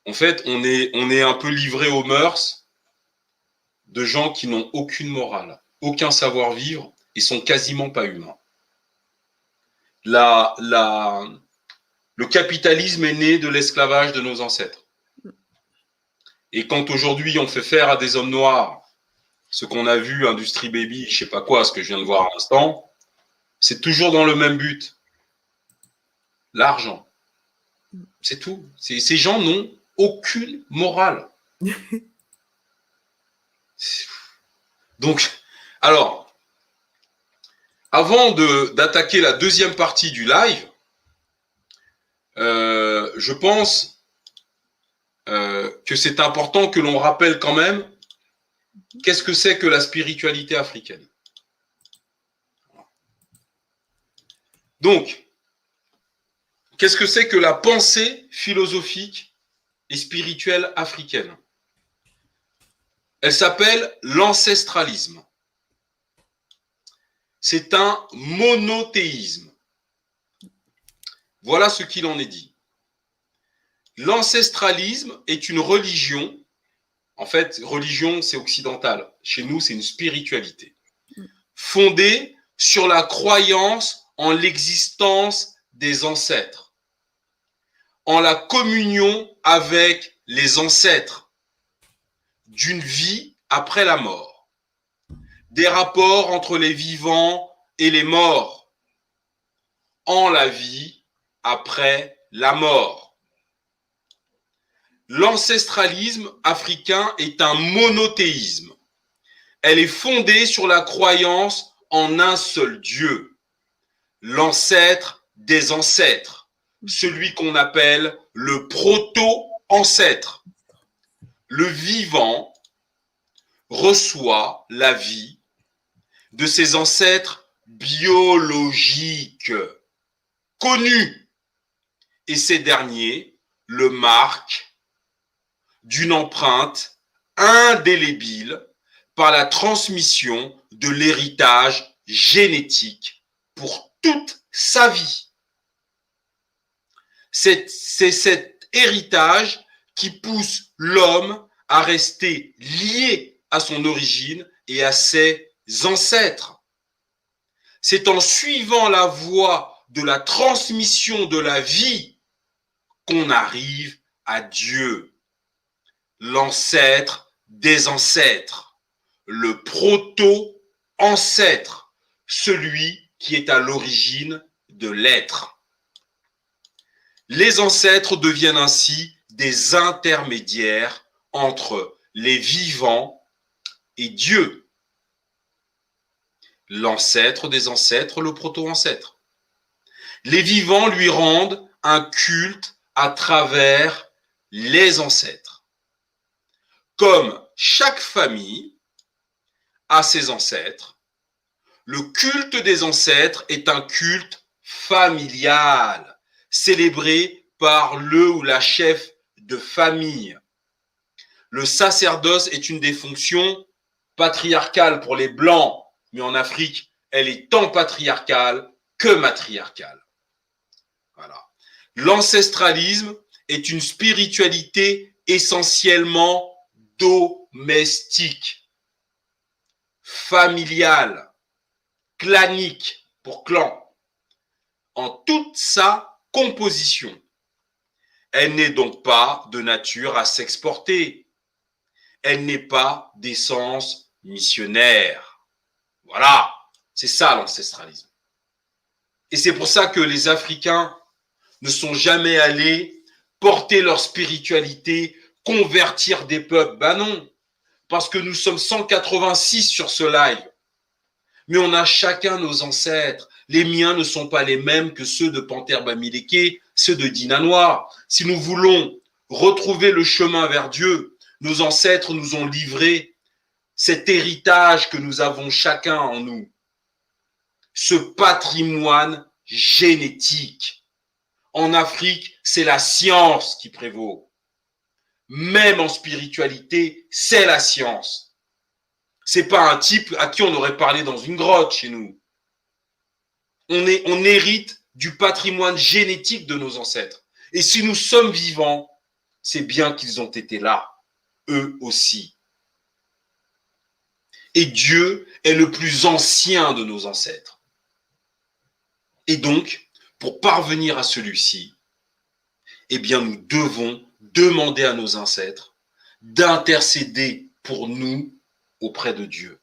En fait, on est un peu livré aux mœurs de gens qui n'ont aucune morale, aucun savoir-vivre et sont quasiment pas humains. Le capitalisme est né de l'esclavage de nos ancêtres. Et quand aujourd'hui on fait faire à des hommes noirs ce qu'on a vu, Industrie Baby, je sais pas quoi, ce que je viens de voir à l'instant, c'est toujours dans le même but. L'argent. C'est tout. Ces gens n'ont aucune morale. Donc, alors, avant d'attaquer la deuxième partie du live, je pense que c'est important que l'on rappelle quand même qu'est-ce que c'est que la spiritualité africaine. Donc, qu'est-ce que c'est que la pensée philosophique et spirituelle africaine? Elle s'appelle l'ancestralisme. C'est un monothéisme. Voilà ce qu'il en est dit. L'ancestralisme est une religion. En fait, religion, c'est occidental. Chez nous, c'est une spiritualité fondée sur la croyance en l'existence des ancêtres, en la communion avec les ancêtres, d'une vie après la mort, des rapports entre les vivants et les morts, en la vie après la mort. L'ancestralisme africain est un monothéisme. Elle est fondée sur la croyance en un seul Dieu, l'ancêtre des ancêtres, celui qu'on appelle le proto-ancêtre. Le vivant reçoit la vie de ses ancêtres biologiques connus, et ces derniers le marquent d'une empreinte indélébile par la transmission de l'héritage génétique pour toute sa vie. C'est cet héritage qui pousse l'homme à rester lié à son origine et à ses ancêtres. C'est en suivant la voie de la transmission de la vie qu'on arrive à Dieu, l'ancêtre des ancêtres, le proto-ancêtre, celui qui est à l'origine de l'être. Les ancêtres deviennent ainsi des intermédiaires entre les vivants et Dieu. L'ancêtre des ancêtres, le proto-ancêtre. Les vivants lui rendent un culte à travers les ancêtres. Comme chaque famille a ses ancêtres, le culte des ancêtres est un culte familial, célébré par le ou la chef de famille. Le sacerdoce est une des fonctions patriarcales pour les Blancs, mais en Afrique, elle est tant patriarcale que matriarcale. Voilà. L'ancestralisme est une spiritualité essentiellement domestique, familiale, clanique pour clan, en toute sa composition. Elle n'est donc pas de nature à s'exporter. Elle n'est pas d'essence missionnaire. Voilà, c'est ça l'ancestralisme. Et c'est pour ça que les Africains ne sont jamais allés porter leur spiritualité, convertir des peuples. Ben non, parce que nous sommes 186 sur ce live. Mais on a chacun nos ancêtres. Les miens ne sont pas les mêmes que ceux de Panthère Bamileke, ceux de Dina Noir. Si nous voulons retrouver le chemin vers Dieu, nos ancêtres nous ont livré cet héritage que nous avons chacun en nous. Ce patrimoine génétique. En Afrique, c'est la science qui prévaut. Même en spiritualité, c'est la science. C'est pas un type à qui on aurait parlé dans une grotte chez nous. On hérite du patrimoine génétique de nos ancêtres. Et si nous sommes vivants, c'est bien qu'ils ont été là, eux aussi. Et Dieu est le plus ancien de nos ancêtres. Et donc, pour parvenir à celui-ci, eh bien, nous devons demander à nos ancêtres d'intercéder pour nous auprès de Dieu.